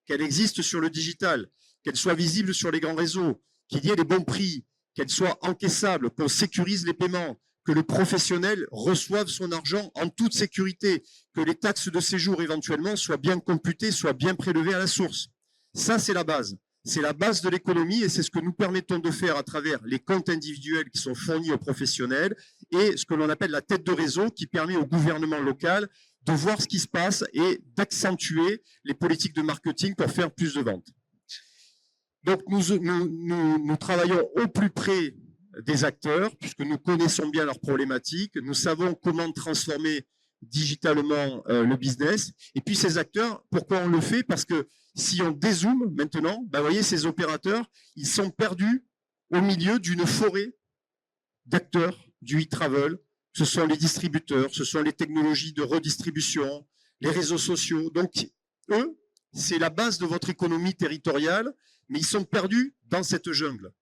Qu'elle existe sur le digital, qu'elle soit visible sur les grands réseaux, qu'il y ait des bons prix, qu'elle soit encaissable, qu'on sécurise les paiements, que le professionnel reçoive son argent en toute sécurité, que les taxes de séjour éventuellement soient bien computées, soient bien prélevées à la source. Ça, c'est la base. C'est la base de l'économie, et c'est ce que nous permettons de faire à travers les comptes individuels qui sont fournis aux professionnels et ce que l'on appelle la tête de réseau, qui permet au gouvernement local de voir ce qui se passe et d'accentuer les politiques de marketing pour faire plus de ventes. Donc nous travaillons au plus près des acteurs, puisque nous connaissons bien leurs problématiques, nous savons comment transformer digitalement le business. Et puis ces acteurs, pourquoi on le fait? Parce que si on dézoome maintenant, vous voyez, ces opérateurs, ils sont perdus au milieu d'une forêt d'acteurs du e-travel. Ce sont les distributeurs, ce sont les technologies de redistribution, les réseaux sociaux. Donc, eux, c'est la base de votre économie territoriale, mais ils sont perdus dans cette jungle.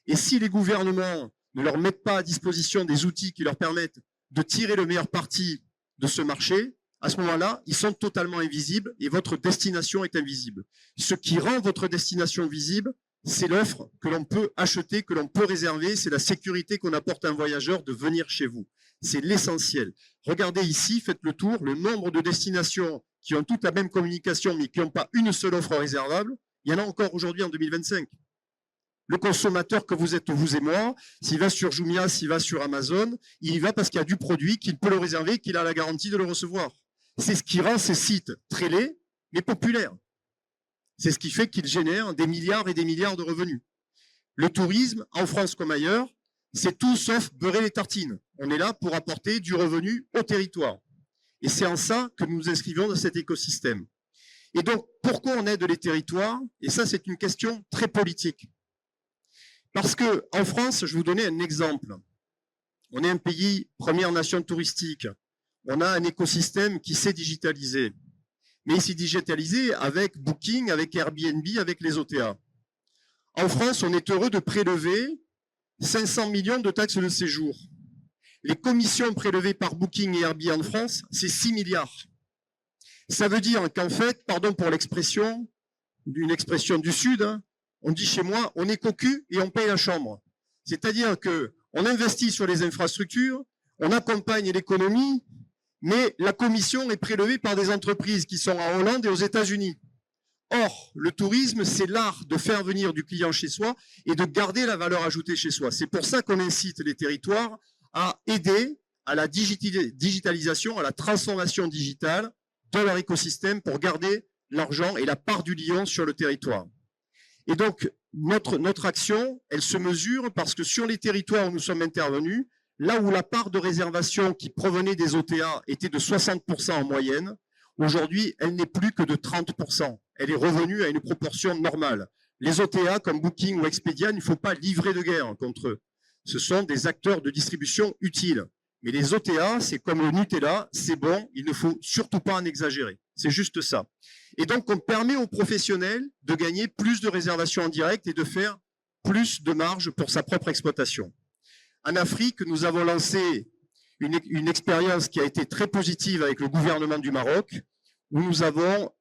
Et si les gouvernements ne leur mettent pas à disposition des outils qui leur permettent de tirer le meilleur parti de ce marché, à ce moment-là, ils sont totalement invisibles et votre destination est invisible. Ce qui rend votre destination visible, c'est l'offre que l'on peut acheter, que l'on peut réserver, c'est la sécurité qu'on apporte à un voyageur de venir chez vous. C'est l'essentiel. Regardez ici, faites le tour, le nombre de destinations qui ont toutes la même communication mais qui n'ont pas une seule offre réservable, il y en a encore aujourd'hui en 2025. Le consommateur que vous êtes, vous et moi, s'il va sur Jumia, s'il va sur Amazon, il y va parce qu'il y a du produit, qu'il peut le réserver, qu'il a la garantie de le recevoir. C'est ce qui rend ces sites très laids, mais populaires. C'est ce qui fait qu'ils génèrent des milliards et des milliards de revenus. Le tourisme, en France comme ailleurs, c'est tout sauf beurrer les tartines. On est là pour apporter du revenu au territoire. Et c'est en ça que nous nous inscrivons dans cet écosystème. Et donc, pourquoi on aide les territoires? Et ça, c'est une question très politique. Parce que en France, je vais vous donner un exemple. On est un pays, première nation touristique. On a un écosystème qui s'est digitalisé. Mais il s'est digitalisé avec Booking, avec Airbnb, avec les OTA. En France, on est heureux de prélever 500 millions de taxes de séjour. Les commissions prélevées par Booking et Airbnb en France, c'est 6 milliards. Ça veut dire qu'en fait, pardon pour l'expression, une expression du Sud, hein, on dit chez moi, on est cocu et on paye la chambre. C'est-à-dire qu'on investit sur les infrastructures, on accompagne l'économie, mais la commission est prélevée par des entreprises qui sont en Hollande et aux États-Unis. Or, le tourisme, c'est l'art de faire venir du client chez soi et de garder la valeur ajoutée chez soi. C'est pour ça qu'on incite les territoires à aider à la digitalisation, à la transformation digitale de leur écosystème pour garder l'argent et la part du lion sur le territoire. Et donc, notre action, elle se mesure parce que sur les territoires où nous sommes intervenus, là où la part de réservation qui provenait des OTA était de 60% en moyenne, aujourd'hui, elle n'est plus que de 30%. Elle est revenue à une proportion normale. Les OTA, comme Booking ou Expedia, il ne faut pas livrer de guerre contre eux. Ce sont des acteurs de distribution utiles. Mais les OTA, c'est comme le Nutella, c'est bon, il ne faut surtout pas en exagérer. C'est juste ça. Et donc, on permet aux professionnels de gagner plus de réservations en direct et de faire plus de marge pour sa propre exploitation. En Afrique, nous avons lancé une expérience qui a été très positive avec le gouvernement du Maroc, où nous avons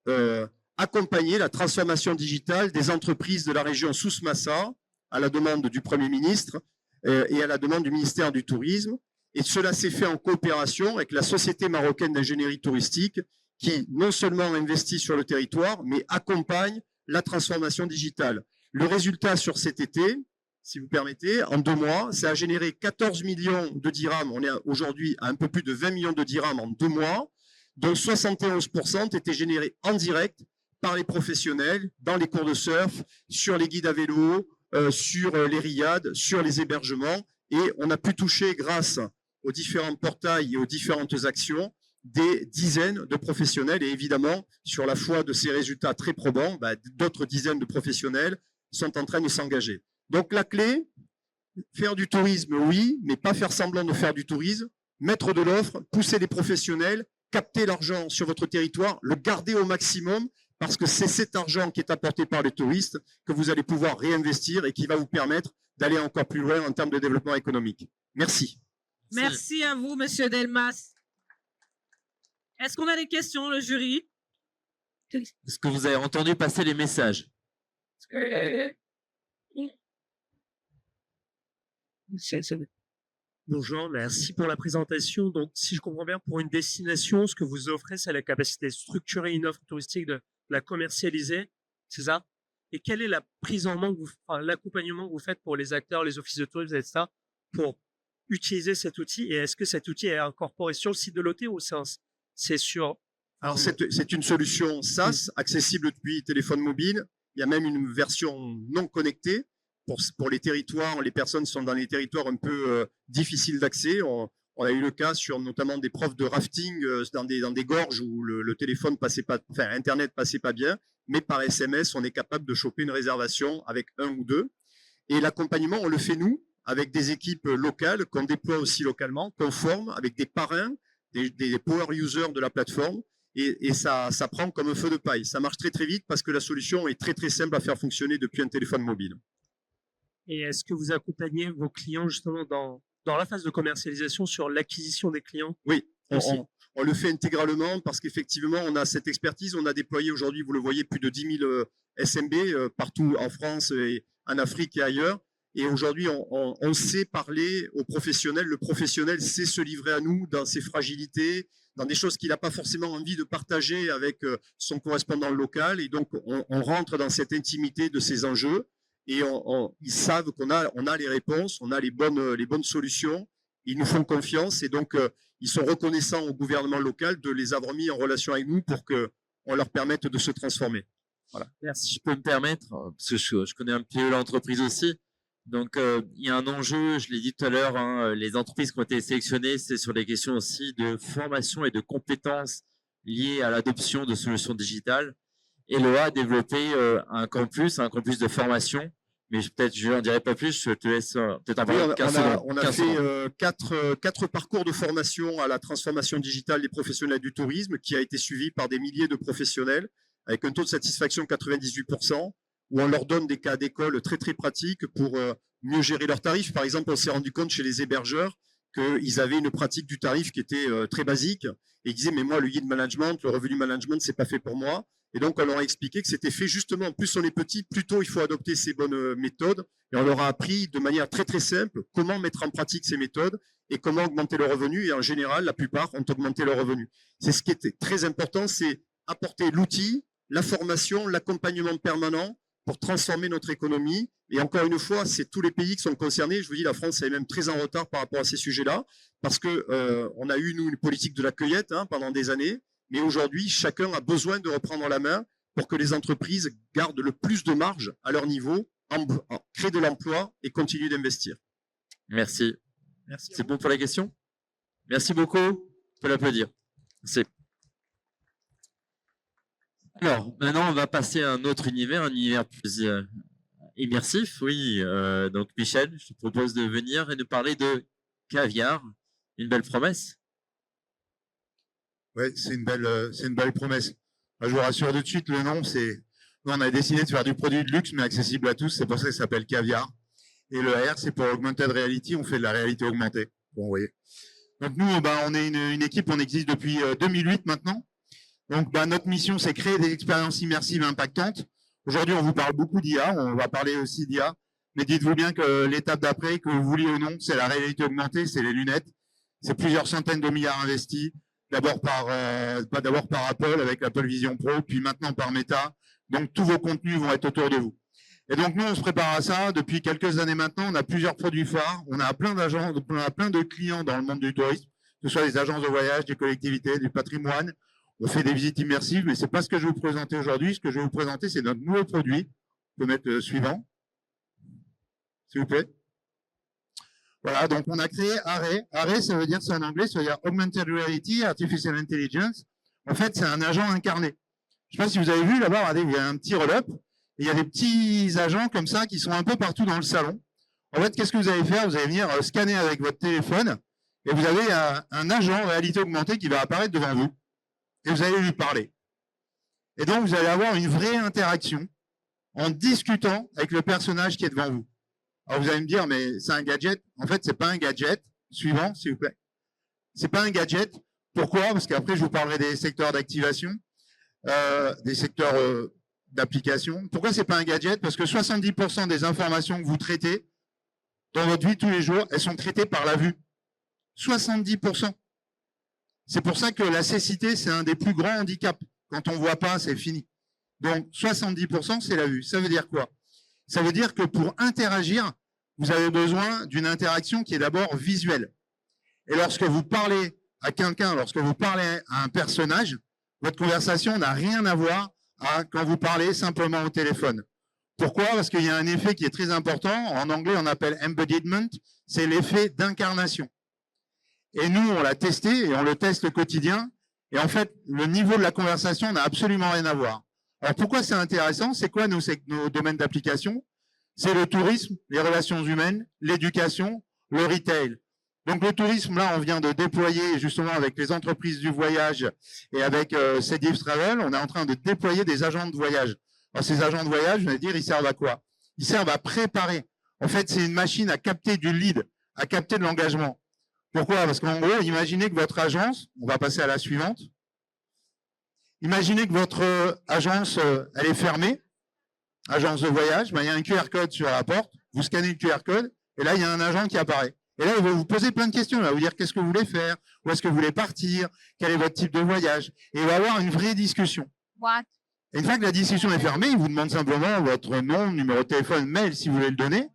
accompagné la transformation digitale des entreprises de la région Souss-Massa, à la demande du Premier ministre et à la demande du ministère du Tourisme. Et cela s'est fait en coopération avec la Société marocaine d'ingénierie touristique, qui non seulement investit sur le territoire, mais accompagne la transformation digitale. Le résultat sur cet été, si vous permettez, en 2 mois, ça a généré 14 millions de dirhams. On est aujourd'hui à un peu plus de 20 millions de dirhams en 2 mois, dont 71% étaient générés en direct par les professionnels, dans les cours de surf, sur les guides à vélo, sur les riads, sur les hébergements. Et on a pu toucher, grâce aux différents portails et aux différentes actions, des dizaines de professionnels. Et évidemment, sur la foi de ces résultats très probants, d'autres dizaines de professionnels sont en train de s'engager. Donc la clé, faire du tourisme, oui, mais pas faire semblant de faire du tourisme, mettre de l'offre, pousser les professionnels, capter l'argent sur votre territoire, le garder au maximum, parce que c'est cet argent qui est apporté par les touristes que vous allez pouvoir réinvestir et qui va vous permettre d'aller encore plus loin en termes de développement économique. Merci. Merci à vous, Monsieur Delmas. Est-ce qu'on a des questions, le jury? Est-ce que vous avez entendu passer les messages? Bonjour, merci pour la présentation. Donc, si je comprends bien, pour une destination, ce que vous offrez, c'est la capacité de structurer une offre touristique, de la commercialiser, c'est ça? Et quelle est la prise en main, l'accompagnement que vous faites pour les acteurs, les offices de tourisme, etc., pour utiliser cet outil? Et est-ce que cet outil est incorporé sur le site de l'OT ou c'est sur... Alors, c'est une solution SaaS, accessible depuis téléphone mobile. Il y a même une version non connectée pour les territoires. Les personnes sont dans les territoires un peu difficiles d'accès. On a eu le cas sur notamment des profs de rafting dans des gorges où le téléphone passait pas, enfin Internet passait pas bien, mais par SMS, on est capable de choper une réservation avec 1 ou 2. Et l'accompagnement, on le fait nous, avec des équipes locales qu'on déploie aussi localement, qu'on forme avec des parrains, des power users de la plateforme. Et ça prend comme un feu de paille. Ça marche très très vite parce que la solution est très très simple à faire fonctionner depuis un téléphone mobile. Et est-ce que vous accompagnez vos clients justement dans la phase de commercialisation sur l'acquisition des clients? Oui, on le fait intégralement parce qu'effectivement, on a cette expertise. On a déployé aujourd'hui, vous le voyez, plus de 10 000 SMB partout en France et en Afrique et ailleurs. Et aujourd'hui, on sait parler aux professionnels. Le professionnel sait se livrer à nous dans ses fragilités, dans des choses qu'il n'a pas forcément envie de partager avec son correspondant local. Et donc, on rentre dans cette intimité de ces enjeux. Et ils savent qu'on a les réponses, on a les bonnes solutions. Ils nous font confiance et donc ils sont reconnaissants au gouvernement local de les avoir mis en relation avec nous pour qu'on leur permette de se transformer. Voilà. Si je peux me permettre, parce que je connais un peu l'entreprise aussi. Donc il y a un enjeu, je l'ai dit tout à l'heure, hein, les entreprises qui ont été sélectionnées, c'est sur les questions aussi de formation et de compétences liées à l'adoption de solutions digitales. Et l'OA a développé un campus de formation mais peut-être je n'en dirai pas plus, je te laisse peut-être en parler 15 secondes. On a fait quatre parcours de formation à la transformation digitale des professionnels du tourisme qui a été suivi par des milliers de professionnels avec un taux de satisfaction 98%, où on leur donne des cas d'école très très pratiques pour mieux gérer leurs tarifs. Par exemple, on s'est rendu compte chez les hébergeurs qu'ils avaient une pratique du tarif qui était très basique et ils disaient mais moi le guide management, le revenu management, c'est pas fait pour moi. Et donc on leur a expliqué que c'était fait justement, plus on est petit, plus tôt il faut adopter ces bonnes méthodes et on leur a appris de manière très très simple comment mettre en pratique ces méthodes et comment augmenter le revenu et en général la plupart ont augmenté leur revenu. C'est ce qui était très important, c'est apporter l'outil, la formation, l'accompagnement permanent pour transformer notre économie. Et encore une fois, c'est tous les pays qui sont concernés. Je vous dis, la France est même très en retard par rapport à ces sujets-là, parce que on a eu, nous, une politique de la cueillette pendant des années, mais aujourd'hui, chacun a besoin de reprendre la main pour que les entreprises gardent le plus de marge à leur niveau, créent de l'emploi et continuent d'investir. Merci. C'est bon pour la question? Merci beaucoup. On peut l'applaudir. Merci. Alors, maintenant, on va passer à un autre univers, un univers plus immersif. Oui, donc Michel, je te propose de venir et de parler de caviar. Une belle promesse. Oui, c'est une belle promesse. Je vous rassure tout de suite, le nom, nous, on a décidé de faire du produit de luxe, mais accessible à tous. C'est pour ça que ça s'appelle caviar. Et le R, c'est pour Augmented Reality. On fait de la réalité augmentée. Bon, vous voyez. Donc nous, on est une équipe, on existe depuis 2008 maintenant. Donc, notre mission, c'est créer des expériences immersives et impactantes. Aujourd'hui, on vous parle beaucoup d'IA, on va parler aussi d'IA, mais dites-vous bien que l'étape d'après, que vous vouliez ou non, c'est la réalité augmentée, c'est les lunettes. C'est plusieurs centaines de milliards investis, d'abord par Apple avec l'Apple Vision Pro, puis maintenant par Meta. Donc, tous vos contenus vont être autour de vous. Et donc, nous, on se prépare à ça. Depuis quelques années maintenant, on a plusieurs produits phares. On a plein d'agents, on a plein de clients dans le monde du tourisme, que ce soit des agences de voyage, des collectivités, du patrimoine. On fait des visites immersives, mais c'est pas ce que je vais vous présenter aujourd'hui. Ce que je vais vous présenter, c'est notre nouveau produit. On peut mettre le suivant, s'il vous plaît. Voilà, donc on a créé Array. Array, ça veut dire, c'est en anglais, ça veut dire Augmented Reality, Artificial Intelligence. En fait, c'est un agent incarné. Je sais pas si vous avez vu là-bas, regardez, il y a un petit roll-up. Et il y a des petits agents comme ça qui sont un peu partout dans le salon. En fait, qu'est-ce que vous allez faire? Vous allez venir scanner avec votre téléphone et vous avez un agent en réalité augmentée qui va apparaître devant vous. Et vous allez lui parler. Et donc, vous allez avoir une vraie interaction en discutant avec le personnage qui est devant vous. Alors, vous allez me dire, mais c'est un gadget. En fait, c'est pas un gadget. Suivant, s'il vous plaît. C'est pas un gadget. Pourquoi? Parce qu'après, je vous parlerai des secteurs d'activation, des secteurs d'application. Pourquoi c'est pas un gadget? Parce que 70% des informations que vous traitez dans votre vie tous les jours, elles sont traitées par la vue. 70%. C'est pour ça que la cécité, c'est un des plus grands handicaps. Quand on ne voit pas, c'est fini. Donc, 70%, c'est la vue. Ça veut dire quoi? Ça veut dire que pour interagir, vous avez besoin d'une interaction qui est d'abord visuelle. Et lorsque vous parlez à quelqu'un, lorsque vous parlez à un personnage, votre conversation n'a rien à voir à quand vous parlez simplement au téléphone. Pourquoi? Parce qu'il y a un effet qui est très important. En anglais, on appelle embodiment. C'est l'effet d'incarnation. Et nous, on l'a testé et on le teste au quotidien. Et en fait, le niveau de la conversation n'a absolument rien à voir. Alors, pourquoi c'est intéressant? C'est quoi nos domaines d'application? C'est le tourisme, les relations humaines, l'éducation, le retail. Donc, le tourisme, là, on vient de déployer, justement, avec les entreprises du voyage et avec Cediv Travel, on est en train de déployer des agents de voyage. Alors, ces agents de voyage, je vais dire, ils servent à quoi? Ils servent à préparer. En fait, c'est une machine à capter du lead, à capter de l'engagement. Pourquoi? Parce qu'en gros, imaginez que votre agence, on va passer à la suivante. Imaginez que votre agence, elle est fermée, agence de voyage, il y a un QR code sur la porte, vous scannez le QR code, et là, il y a un agent qui apparaît. Et là, il va vous poser plein de questions, il va vous dire qu'est-ce que vous voulez faire, où est-ce que vous voulez partir, quel est votre type de voyage, et il va y avoir une vraie discussion. Et une fois que la discussion est fermée, il vous demande simplement votre nom, numéro de téléphone, mail, si vous voulez le donner,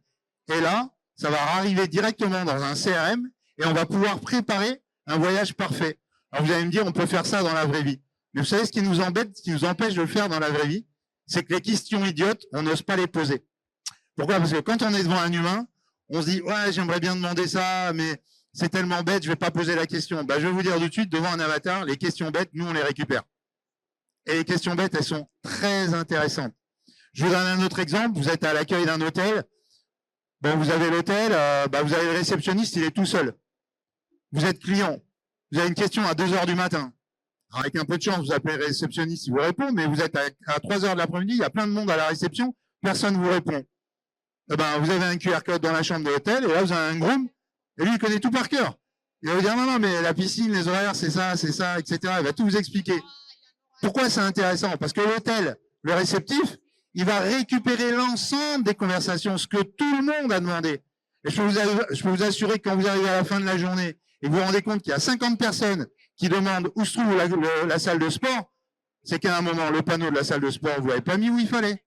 et là, ça va arriver directement dans un CRM, et on va pouvoir préparer un voyage parfait. Alors vous allez me dire, on peut faire ça dans la vraie vie. Mais vous savez, ce qui nous embête, ce qui nous empêche de le faire dans la vraie vie, c'est que les questions idiotes, on n'ose pas les poser. Pourquoi? Parce que quand on est devant un humain, on se dit, ouais, j'aimerais bien demander ça, mais c'est tellement bête, je vais pas poser la question. Je vais vous dire tout de suite, devant un avatar, les questions bêtes, nous, on les récupère. Et les questions bêtes, elles sont très intéressantes. Je vous donne un autre exemple. Vous êtes à l'accueil d'un hôtel. Bon, vous avez l'hôtel, vous avez le réceptionniste, il est tout seul. Vous êtes client. Vous avez une question à 2 h du matin. Alors, avec un peu de chance, vous appelez le réceptionniste, il vous répond, mais vous êtes à 3 h de l'après-midi, il y a plein de monde à la réception, personne ne vous répond. Eh ben, vous avez un QR code dans la chambre de l'hôtel, et là, vous avez un groom, et lui, il connaît tout par cœur. Il va vous dire, non, mais la piscine, les horaires, c'est ça, etc. Il va tout vous expliquer. Pourquoi c'est intéressant? Parce que l'hôtel, le réceptif, il va récupérer l'ensemble des conversations, ce que tout le monde a demandé. Et je peux vous assurer que quand vous arrivez à la fin de la journée et vous vous rendez compte qu'il y a 50 personnes qui demandent où se trouve la salle de sport, c'est qu'à un moment, le panneau de la salle de sport, vous l'avez pas mis où il fallait.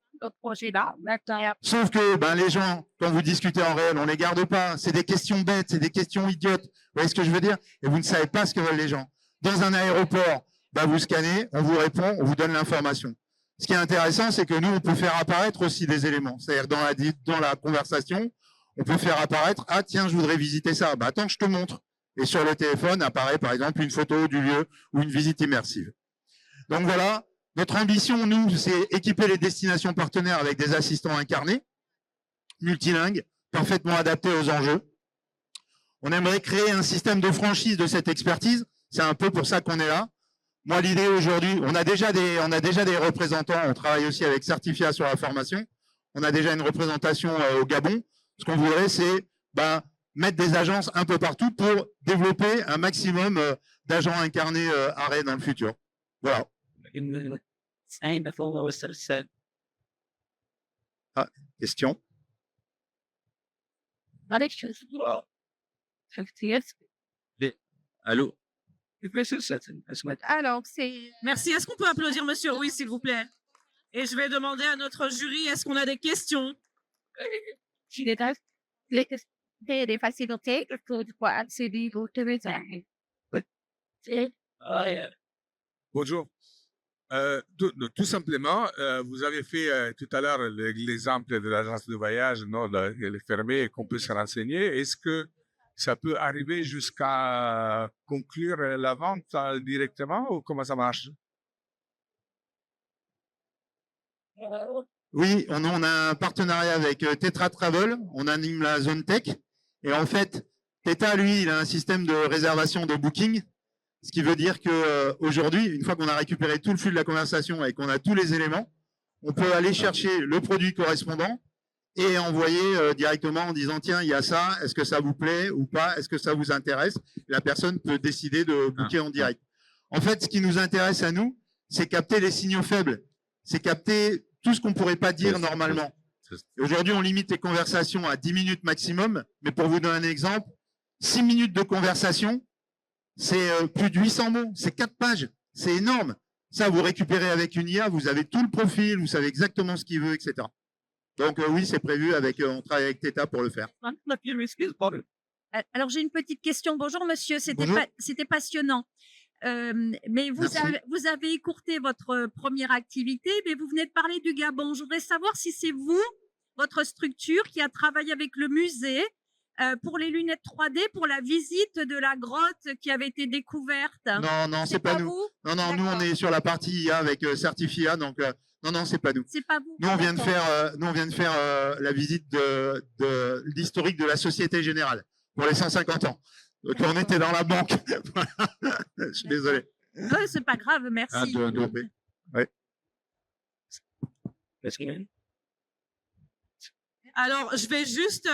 Sauf que les gens, quand vous discutez en réel, on les garde pas. C'est des questions bêtes, c'est des questions idiotes. Vous voyez ce que je veux dire? Et vous ne savez pas ce que veulent les gens. Dans un aéroport, vous scannez, on vous répond, on vous donne l'information. Ce qui est intéressant, c'est que nous, on peut faire apparaître aussi des éléments. C'est-à-dire dans la conversation, on peut faire apparaître, ah tiens, je voudrais visiter ça. Attends, je te montre. Et sur le téléphone apparaît par exemple une photo du lieu ou une visite immersive. Donc voilà, notre ambition, nous, c'est équiper les destinations partenaires avec des assistants incarnés, multilingues, parfaitement adaptés aux enjeux. On aimerait créer un système de franchise de cette expertise. C'est un peu pour ça qu'on est là. Moi, l'idée aujourd'hui, on a déjà des représentants. On travaille aussi avec Certifia sur la formation. On a déjà une représentation au Gabon. Ce qu'on voudrait, c'est mettre des agences un peu partout pour développer un maximum d'agents incarnés arrêts dans le futur. Voilà. Ah, question? Allô? Alors, merci. Est-ce qu'on peut applaudir Monsieur Ruiz, s'il vous plaît? Et je vais demander à notre jury, est-ce qu'on a des questions? Des facilités pour accéder au tourisme. Bonjour. Tout simplement, vous avez fait tout à l'heure l'exemple de l'agence de voyage, elle est fermée et qu'on peut se renseigner. Est-ce que ça peut arriver jusqu'à conclure la vente directement ou comment ça marche? Oui, on a un partenariat avec Tetra Travel, on anime la zone tech. Et en fait, Theta, lui, il a un système de réservation de booking, ce qui veut dire qu'aujourd'hui, une fois qu'on a récupéré tout le flux de la conversation et qu'on a tous les éléments, on peut aller chercher le produit correspondant et envoyer directement en disant « Tiens, il y a ça, est-ce que ça vous plaît ou pas? Est-ce que ça vous intéresse ?» La personne peut décider de booker en direct. En fait, ce qui nous intéresse à nous, c'est capter les signaux faibles. C'est capter tout ce qu'on ne pourrait pas dire normalement. Aujourd'hui, on limite les conversations à 10 minutes maximum, mais pour vous donner un exemple, 6 minutes de conversation, c'est plus de 800 mots, c'est 4 pages, c'est énorme. Ça, vous récupérez avec une IA, vous avez tout le profil, vous savez exactement ce qu'il veut, etc. Donc oui, c'est prévu, on travaille avec Theta pour le faire. Alors, j'ai une petite question. Bonjour, monsieur, c'était passionnant. Mais vous avez écourté votre première activité, mais vous venez de parler du Gabon. Je voudrais savoir si c'est vous, votre structure, qui a travaillé avec le musée pour les lunettes 3D, pour la visite de la grotte qui avait été découverte. Non, c'est pas nous. Vous non, nous, on est sur la partie IA avec Certifia, donc non, c'est pas nous. C'est pas vous. Nous, on vient de faire la visite de l'historique de la Société Générale pour les 150 ans. Donc, on était dans la banque. Je suis désolé. C'est pas grave, merci. Ouais. Alors, je vais juste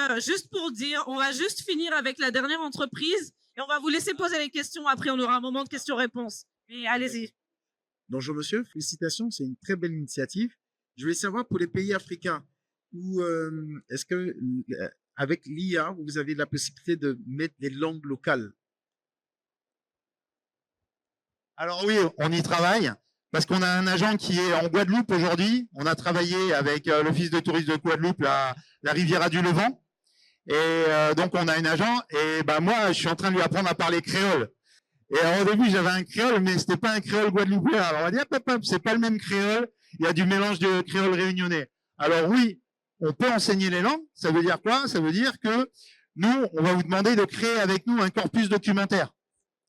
pour dire, on va juste finir avec la dernière entreprise et on va vous laisser poser les questions. Après, on aura un moment de questions-réponses. Mais allez-y. Bonjour monsieur, félicitations, c'est une très belle initiative. Je voulais savoir pour les pays africains, est-ce que avec l'IA, vous avez la possibilité de mettre des langues locales? Alors oui, on y travaille parce qu'on a un agent qui est en Guadeloupe aujourd'hui. On a travaillé avec l'Office de tourisme de Guadeloupe, la Riviera du Levant. Et donc, on a un agent. Et moi, je suis en train de lui apprendre à parler créole. Et alors, au début, j'avais un créole, mais c'était pas un créole guadeloupéen. Alors, on va dire, c'est pas le même créole. Il y a du mélange de créole réunionnais. Alors oui, on peut enseigner les langues. Ça veut dire quoi? Ça veut dire que nous, on va vous demander de créer avec nous un corpus documentaire.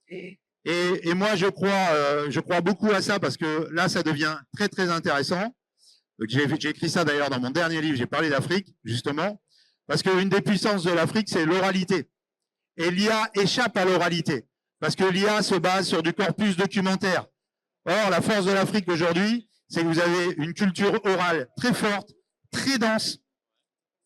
Et moi, je crois beaucoup à ça parce que là, ça devient très, très intéressant. Donc j'ai écrit ça d'ailleurs dans mon dernier livre, j'ai parlé d'Afrique, justement, parce qu'une des puissances de l'Afrique, c'est l'oralité. Et l'IA échappe à l'oralité, parce que l'IA se base sur du corpus documentaire. Or, la force de l'Afrique aujourd'hui, c'est que vous avez une culture orale très forte, très dense,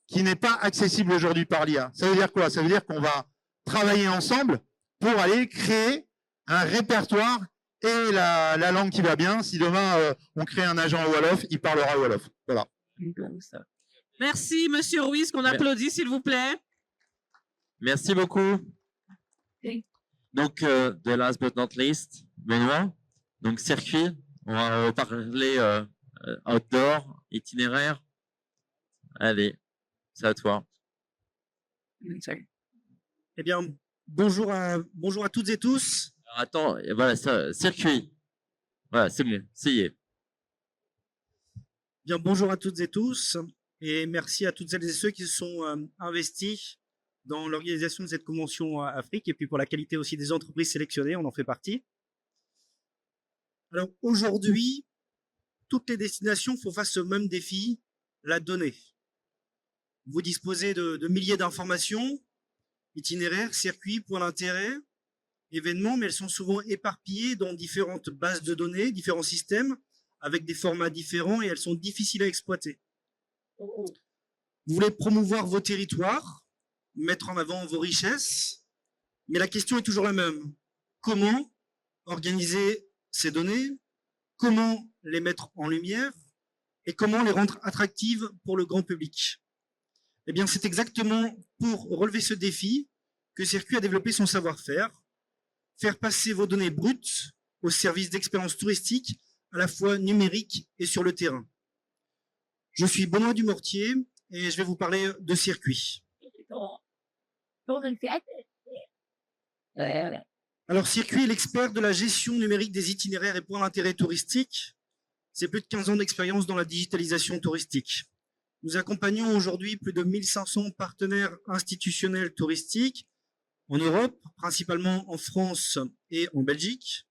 qui n'est pas accessible aujourd'hui par l'IA. Ça veut dire quoi? Ça veut dire qu'on va travailler ensemble pour aller créer un répertoire et la langue qui va bien. Si demain, on crée un agent Wolof, il parlera Wolof. Voilà. Merci, Monsieur Ruiz, qu'on applaudit, s'il vous plaît. Merci beaucoup. Donc, the last but not least, Benoît. Donc, circuit, on va parler outdoor, itinéraire. Allez, c'est à toi. Eh bien, bonjour à toutes et tous. Alors, attends, voilà, ça, circuit. Voilà, c'est bon, ça y est. Bien, bonjour à toutes et tous. Et merci à toutes celles et ceux qui se sont investis dans l'organisation de cette convention Afrique et puis pour la qualité aussi des entreprises sélectionnées, on en fait partie. Alors aujourd'hui, toutes les destinations font face au même défi, la donnée. Vous disposez de milliers d'informations, itinéraires, circuits, points d'intérêt, événements, mais elles sont souvent éparpillées dans différentes bases de données, différents systèmes, avec des formats différents et elles sont difficiles à exploiter. Vous voulez promouvoir vos territoires, mettre en avant vos richesses, mais la question est toujours la même. Comment organiser ces données? Comment les mettre en lumière? Et comment les rendre attractives pour le grand public? Eh bien, c'est exactement pour relever ce défi que Circuit a développé son savoir-faire, faire passer vos données brutes au service d'expériences touristiques à la fois numériques et sur le terrain. Je suis Benoît Dumortier et je vais vous parler de Circuit. Alors, Circuit est l'expert de la gestion numérique des itinéraires et points d'intérêt touristiques. C'est plus de 15 ans d'expérience dans la digitalisation touristique. Nous accompagnons aujourd'hui plus de 1500 partenaires institutionnels touristiques en Europe, principalement en France et en Belgique.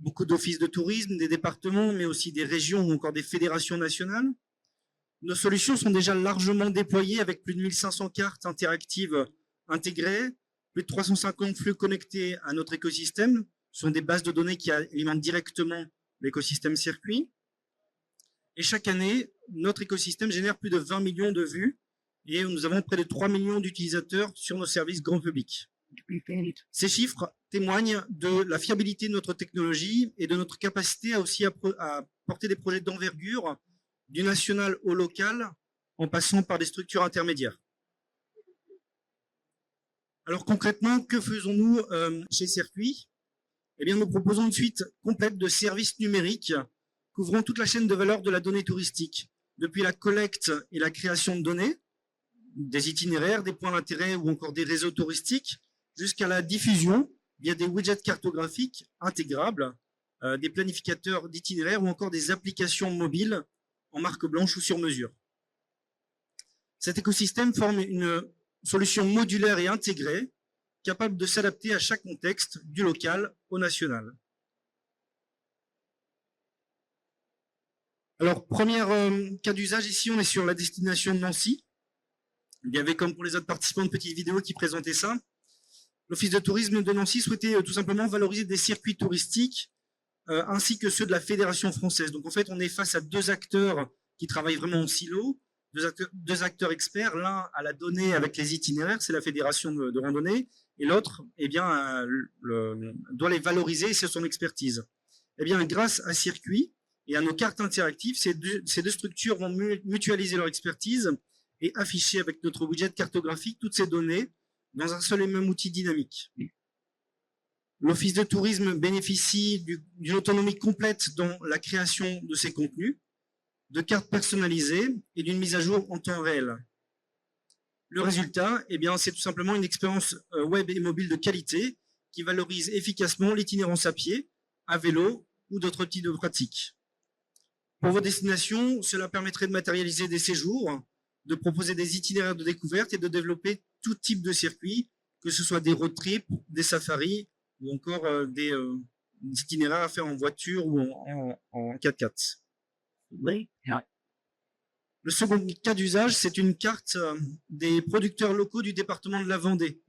Beaucoup d'offices de tourisme, des départements, mais aussi des régions ou encore des fédérations nationales. Nos solutions sont déjà largement déployées avec plus de 1500 cartes interactives intégrées, plus de 350 flux connectés à notre écosystème. Ce sont des bases de données qui alimentent directement l'écosystème Circuit. Et chaque année, notre écosystème génère plus de 20 millions de vues et nous avons près de 3 millions d'utilisateurs sur nos services grand public. Ces chiffres témoignent de la fiabilité de notre technologie et de notre capacité à porter des projets d'envergure du national au local en passant par des structures intermédiaires. Alors concrètement, que faisons-nous chez Circuit? Eh bien, nous proposons une suite complète de services numériques couvrant toute la chaîne de valeur de la donnée touristique, depuis la collecte et la création de données, des itinéraires, des points d'intérêt ou encore des réseaux touristiques, jusqu'à la diffusion via des widgets cartographiques intégrables, des planificateurs d'itinéraires ou encore des applications mobiles en marque blanche ou sur mesure. Cet écosystème forme une solution modulaire et intégrée, capable de s'adapter à chaque contexte, du local au national. Alors, premier cas d'usage, ici, on est sur la destination de Nancy. Il y avait, comme pour les autres participants, une petite vidéo qui présentait ça. L'Office de tourisme de Nancy souhaitait tout simplement valoriser des circuits touristiques ainsi que ceux de la Fédération française. Donc, en fait, on est face à deux acteurs qui travaillent vraiment en silo, deux acteurs experts, l'un à la donnée avec les itinéraires, c'est la Fédération de randonnée, et l'autre, eh bien, doit les valoriser, c'est son expertise. Eh bien, grâce à Circuit et à nos cartes interactives, ces deux structures vont mutualiser leur expertise et afficher avec notre widget cartographique toutes ces données dans un seul et même outil dynamique. L'Office de tourisme bénéficie d'une autonomie complète dans la création de ses contenus, de cartes personnalisées et d'une mise à jour en temps réel. Le résultat, eh bien, c'est tout simplement une expérience web et mobile de qualité qui valorise efficacement l'itinérance à pied, à vélo ou d'autres types de pratiques. Pour vos destinations, cela permettrait de matérialiser des séjours, de proposer des itinéraires de découverte et de développer tout type de circuits, que ce soit des road trips, des safaris ou encore des itinéraires à faire en voiture ou en 4x4. Le second cas d'usage, c'est une carte des producteurs locaux du département de la Vendée.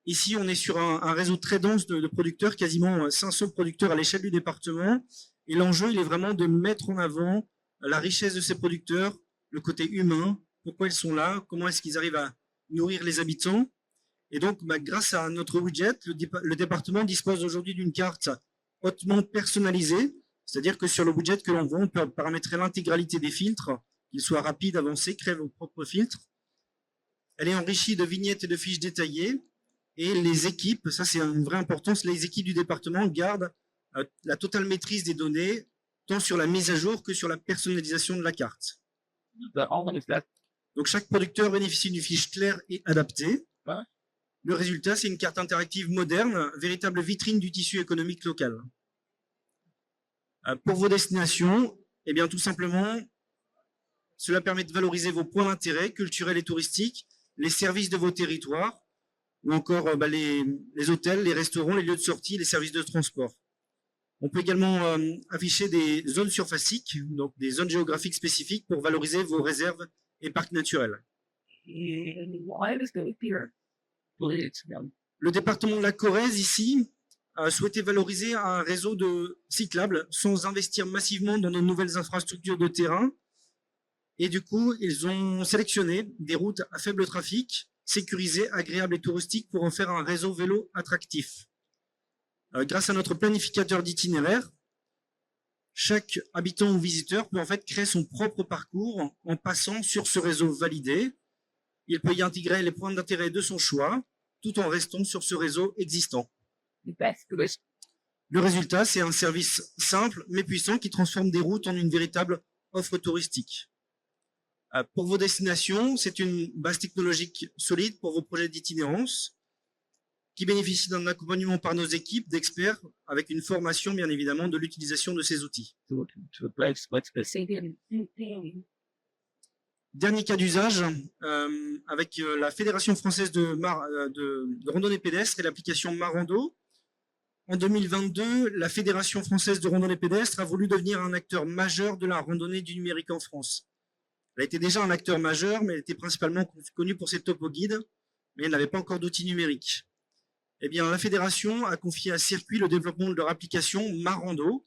Ici, on est sur un réseau très dense de producteurs, quasiment 500 producteurs à l'échelle du département. Et l'enjeu, il est vraiment de mettre en avant la richesse de ces producteurs, le côté humain, pourquoi ils sont là, comment est-ce qu'ils arrivent à nourrir les habitants. Et donc, grâce à notre widget, le département dispose aujourd'hui d'une carte hautement personnalisée, c'est-à-dire que sur le widget que l'on voit, on peut paramétrer l'intégralité des filtres, qu'ils soient rapides, avancés, créer vos propres filtres. Elle est enrichie de vignettes et de fiches détaillées. Et les équipes, ça c'est une vraie importance, les équipes du département gardent la totale maîtrise des données, tant sur la mise à jour que sur la personnalisation de la carte. Donc chaque producteur bénéficie d'une fiche claire et adaptée. Le résultat, c'est une carte interactive moderne, véritable vitrine du tissu économique local. Pour vos destinations, eh bien tout simplement, cela permet de valoriser vos points d'intérêt culturels et touristiques, les services de vos territoires, ou encore les hôtels, les restaurants, les lieux de sortie, les services de transport. On peut également afficher des zones surfaciques, donc des zones géographiques spécifiques pour valoriser vos réserves et parcs naturels. Le département de la Corrèze, ici, a souhaité valoriser un réseau de cyclables sans investir massivement dans de nouvelles infrastructures de terrain. Et du coup, ils ont sélectionné des routes à faible trafic, sécurisées, agréables et touristiques pour en faire un réseau vélo attractif. Grâce à notre planificateur d'itinéraire, chaque habitant ou visiteur peut en fait créer son propre parcours en passant sur ce réseau validé. Il peut y intégrer les points d'intérêt de son choix, tout en restant sur ce réseau existant. Le résultat, c'est un service simple mais puissant qui transforme des routes en une véritable offre touristique. Pour vos destinations, c'est une base technologique solide pour vos projets d'itinérance qui bénéficie d'un accompagnement par nos équipes d'experts avec une formation, bien évidemment, de l'utilisation de ces outils. Dernier cas d'usage, avec la Fédération française de randonnée pédestre et l'application Marando. En 2022, la Fédération française de randonnée pédestre a voulu devenir un acteur majeur de la randonnée du numérique en France. Elle était déjà un acteur majeur, mais elle était principalement connue pour ses topo guides, mais elle n'avait pas encore d'outils numériques. Eh bien, la Fédération a confié à Circuit le développement de leur application Marando.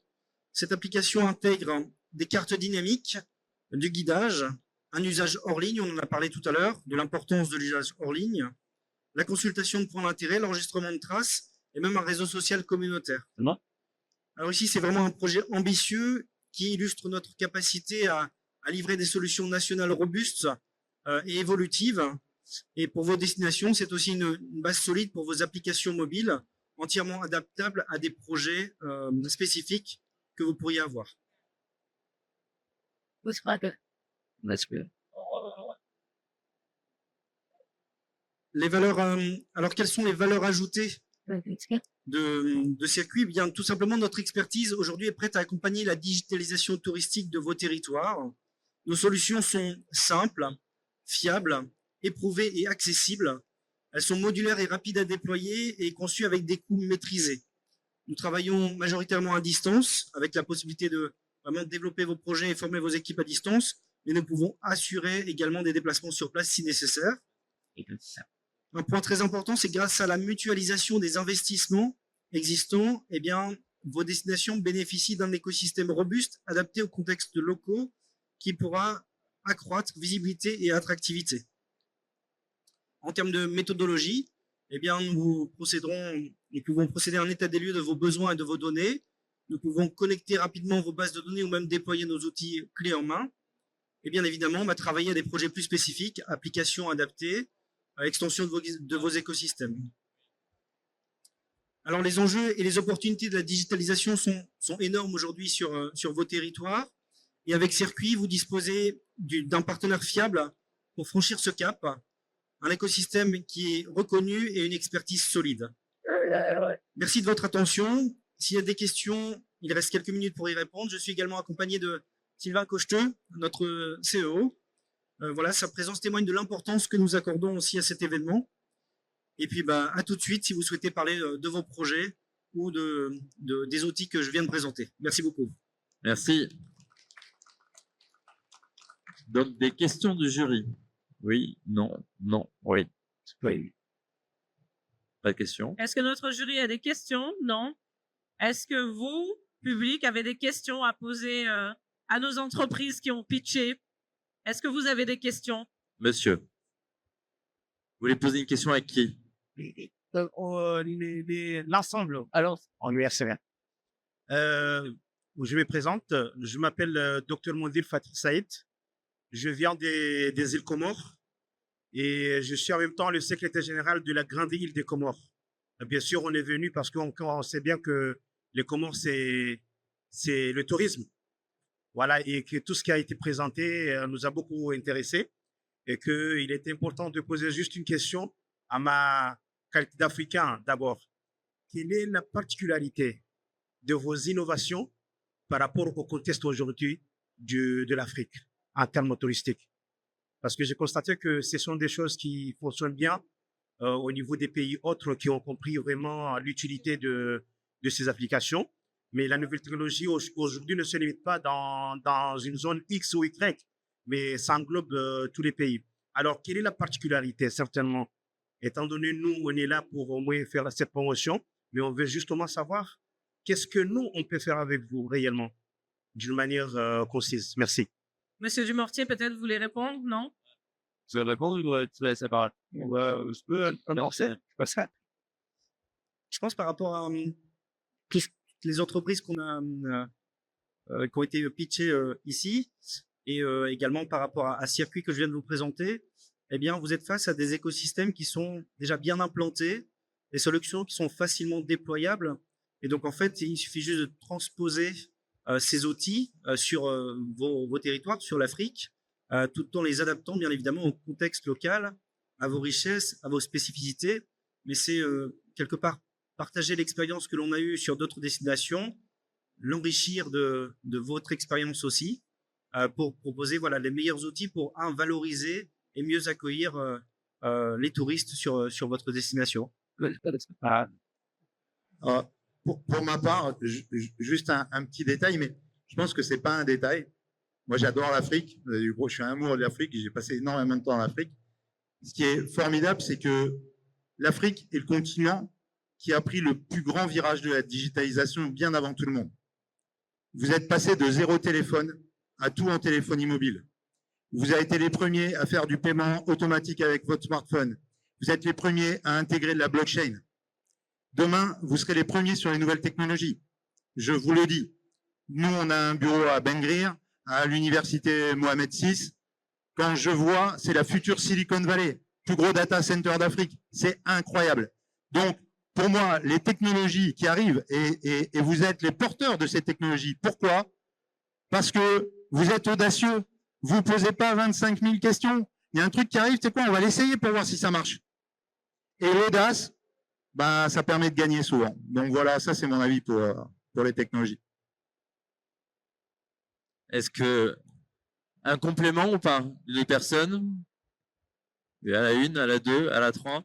Cette application intègre des cartes dynamiques, du guidage, un usage hors ligne, on en a parlé tout à l'heure, de l'importance de l'usage hors ligne, la consultation de points d'intérêt, l'enregistrement de traces, et même un réseau social communautaire. Alors ici, c'est vraiment un projet ambitieux qui illustre notre capacité à livrer des solutions nationales robustes et évolutives. Et pour vos destinations, c'est aussi une base solide pour vos applications mobiles, entièrement adaptables à des projets spécifiques que vous pourriez avoir. Les valeurs, alors quelles sont les valeurs ajoutées de Circuit? Bien, tout simplement, notre expertise aujourd'hui est prête à accompagner la digitalisation touristique de vos territoires. Nos solutions sont simples, fiables, éprouvées et accessibles. Elles sont modulaires et rapides à déployer et conçues avec des coûts maîtrisés. Nous travaillons majoritairement à distance, avec la possibilité de vraiment développer vos projets et former vos équipes à distance, mais nous pouvons assurer également des déplacements sur place si nécessaire. Un point très important, c'est grâce à la mutualisation des investissements existants, eh bien, vos destinations bénéficient d'un écosystème robuste, adapté aux contextes locaux, qui pourra accroître visibilité et attractivité. En termes de méthodologie, eh bien, nous pouvons procéder à un état des lieux de vos besoins et de vos données. Nous pouvons connecter rapidement vos bases de données ou même déployer nos outils clés en main. Et bien évidemment, on va travailler à des projets plus spécifiques, applications adaptées, extension de vos écosystèmes. Alors les enjeux et les opportunités de la digitalisation sont énormes aujourd'hui sur vos territoires. Et avec Circuit, vous disposez d'un partenaire fiable pour franchir ce cap, un écosystème qui est reconnu et une expertise solide. Merci de votre attention. S'il y a des questions, il reste quelques minutes pour y répondre. Je suis également accompagné de Sylvain Cocheteux, notre CEO. Voilà, sa présence témoigne de l'importance que nous accordons aussi à cet événement. Et puis, à tout de suite si vous souhaitez parler de vos projets ou des outils que je viens de présenter. Merci beaucoup. Merci. Donc, des questions du jury. Oui, non, non, oui. Oui. Pas de questions. Est-ce que notre jury a des questions? Non. Est-ce que vous, public, avez des questions à poser à nos entreprises qui ont pitché? Est-ce que vous avez des questions? Monsieur, vous voulez poser une question à qui? L'ensemble, alors, en URCR. Je me présente, je m'appelle Dr Mondil Fatih Saïd, je viens des îles Comores et je suis en même temps le secrétaire général de la grande île des Comores. Bien sûr, on est venu parce qu'on sait bien que les Comores, c'est le tourisme. Voilà, et que tout ce qui a été présenté nous a beaucoup intéressés et qu'il est important de poser juste une question à ma qualité d'Africain d'abord. Quelle est la particularité de vos innovations par rapport au contexte aujourd'hui de l'Afrique en termes touristiques? Parce que j'ai constaté que ce sont des choses qui fonctionnent bien au niveau des pays autres qui ont compris vraiment l'utilité de ces applications. Mais la nouvelle technologie aujourd'hui ne se limite pas dans une zone X ou Y, mais ça englobe tous les pays. Alors, quelle est la particularité, certainement? Étant donné, nous, on est là pour au moins faire cette promotion, mais on veut justement savoir qu'est-ce que nous, on peut faire avec vous réellement, d'une manière concise. Merci. Monsieur Dumortier, peut-être vous voulez répondre, non? Je vais répondre ou tu laisses la parole? Je peux commencer. Je pense par rapport à les entreprises qui ont été pitchées ici et également par rapport à Circuit que je viens de vous présenter, eh bien, vous êtes face à des écosystèmes qui sont déjà bien implantés, des solutions qui sont facilement déployables. Et donc, en fait, il suffit juste de transposer ces outils sur vos territoires, sur l'Afrique, tout en les adaptant, bien évidemment, au contexte local, à vos richesses, à vos spécificités. Mais c'est quelque part partager l'expérience que l'on a eue sur d'autres destinations, l'enrichir de votre expérience aussi, pour proposer voilà, les meilleurs outils pour valoriser et mieux accueillir les touristes sur votre destination. Pour ma part, juste un petit détail, mais je pense que c'est pas un détail. Moi, j'adore l'Afrique. Je suis un amoureux de l'Afrique. J'ai passé énormément de temps en Afrique. Ce qui est formidable, c'est que l'Afrique est le continent qui a pris le plus grand virage de la digitalisation bien avant tout le monde. Vous êtes passé de 0 téléphone à tout en téléphonie mobile. Vous avez été les premiers à faire du paiement automatique avec votre smartphone. Vous êtes les premiers à intégrer de la blockchain. Demain, vous serez les premiers sur les nouvelles technologies. Je vous le dis. Nous, on a un bureau à Ben Grir, à l'université Mohamed VI. Quand je vois, c'est la future Silicon Valley, plus gros data center d'Afrique. C'est incroyable. Donc, pour moi, les technologies qui arrivent, et vous êtes les porteurs de ces technologies. Pourquoi? Parce que vous êtes audacieux. Vous ne posez pas 25 000 questions. Il y a un truc qui arrive, c'est quoi? On va l'essayer pour voir si ça marche. Et l'audace, bah, ça permet de gagner souvent. Donc voilà, ça c'est mon avis pour les technologies. Est-ce que un complément ou pas? Les personnes? À la 1, à la 2, à la 3?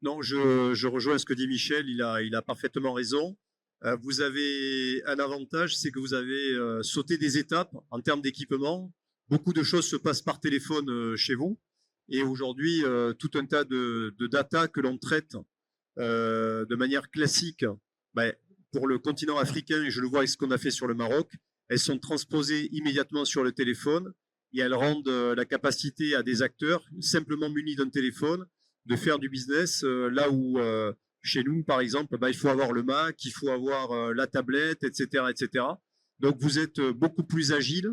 Non, je rejoins ce que dit Michel, il a parfaitement raison. Vous avez un avantage, c'est que vous avez sauté des étapes en termes d'équipement. Beaucoup de choses se passent par téléphone chez vous. Et aujourd'hui, tout un tas de data que l'on traite de manière classique pour le continent africain, et je le vois avec ce qu'on a fait sur le Maroc, elles sont transposées immédiatement sur le téléphone et elles rendent la capacité à des acteurs simplement munis d'un téléphone de faire du business là où chez nous, par exemple, il faut avoir le Mac, il faut avoir la tablette, etc., etc. Donc, vous êtes beaucoup plus agile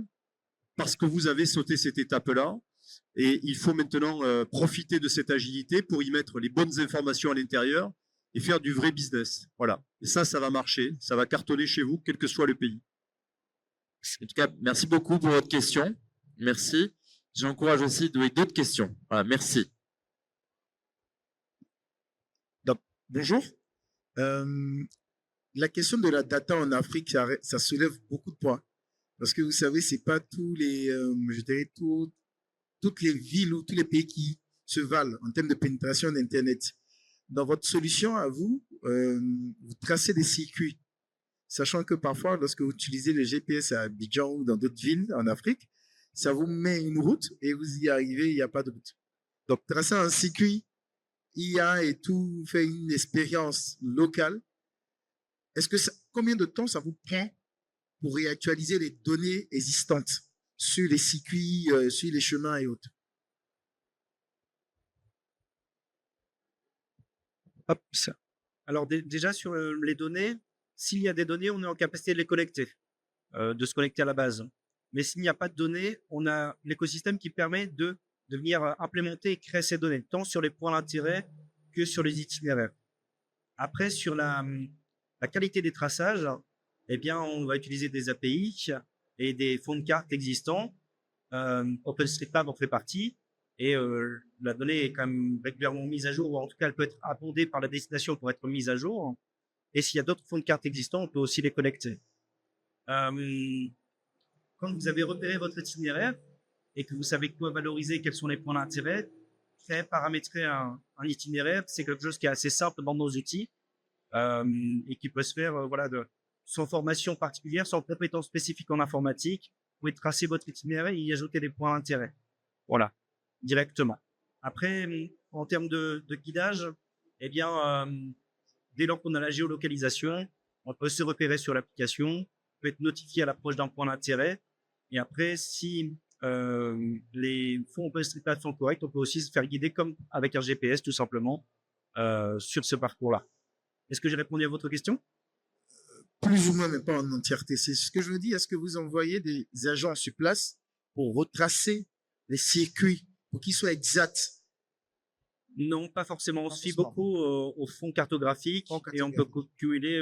parce que vous avez sauté cette étape-là et il faut maintenant profiter de cette agilité pour y mettre les bonnes informations à l'intérieur et faire du vrai business. Voilà. Et ça va marcher, ça va cartonner chez vous, quel que soit le pays. En tout cas, merci beaucoup pour votre question. Merci. J'encourage aussi d'autres questions. Voilà, merci. Bonjour. La question de la data en Afrique, ça soulève beaucoup de points. Parce que vous savez, c'est pas tous les, je dirais, toutes les villes ou tous les pays qui se valent en termes de pénétration d'Internet. Dans votre solution à vous, vous tracez des circuits. Sachant que parfois, lorsque vous utilisez le GPS à Abidjan ou dans d'autres villes en Afrique, ça vous met une route et vous y arrivez, il n'y a pas de route. Donc, tracer un circuit, IA et tout, fait une expérience locale. Combien de temps ça vous prend pour réactualiser les données existantes sur les circuits, sur les chemins et autres? Hop, ça. Alors déjà sur les données, s'il y a des données, on est en capacité de les collecter, de se connecter à la base. Mais s'il n'y a pas de données, on a l'écosystème qui permet de venir implémenter et créer ces données, tant sur les points d'intérêt que sur les itinéraires. Après, sur la qualité des traçages, eh bien, on va utiliser des API et des fonds de cartes existants. OpenStreetMap en fait partie. Et la donnée est quand même régulièrement mise à jour, ou en tout cas, elle peut être abondée par la destination pour être mise à jour. Et s'il y a d'autres fonds de cartes existants, on peut aussi les connecter. Quand vous avez repéré votre itinéraire et que vous savez quoi valoriser, quels sont les points d'intérêt, créer, paramétrer un itinéraire, c'est quelque chose qui est assez simple dans nos outils et qui peut se faire sans formation particulière, sans compétences spécifiques en informatique. Vous pouvez tracer votre itinéraire et y ajouter des points d'intérêt. Voilà, directement. Après, en termes de guidage, eh bien, dès lors qu'on a la géolocalisation, on peut se repérer sur l'application, on peut être notifié à l'approche d'un point d'intérêt. Et après, si les fonds OpenStreetMap sont corrects, on peut aussi se faire guider comme avec un GPS, tout simplement, sur ce parcours-là. Est-ce que j'ai répondu à votre question? Plus ou moins, mais pas en entièreté. C'est ce que je veux dire. Est-ce que vous envoyez des agents sur place pour retracer les circuits, pour qu'ils soient exacts? Non, pas forcément. On se fie beaucoup aux fonds cartographiques et on peut cumuler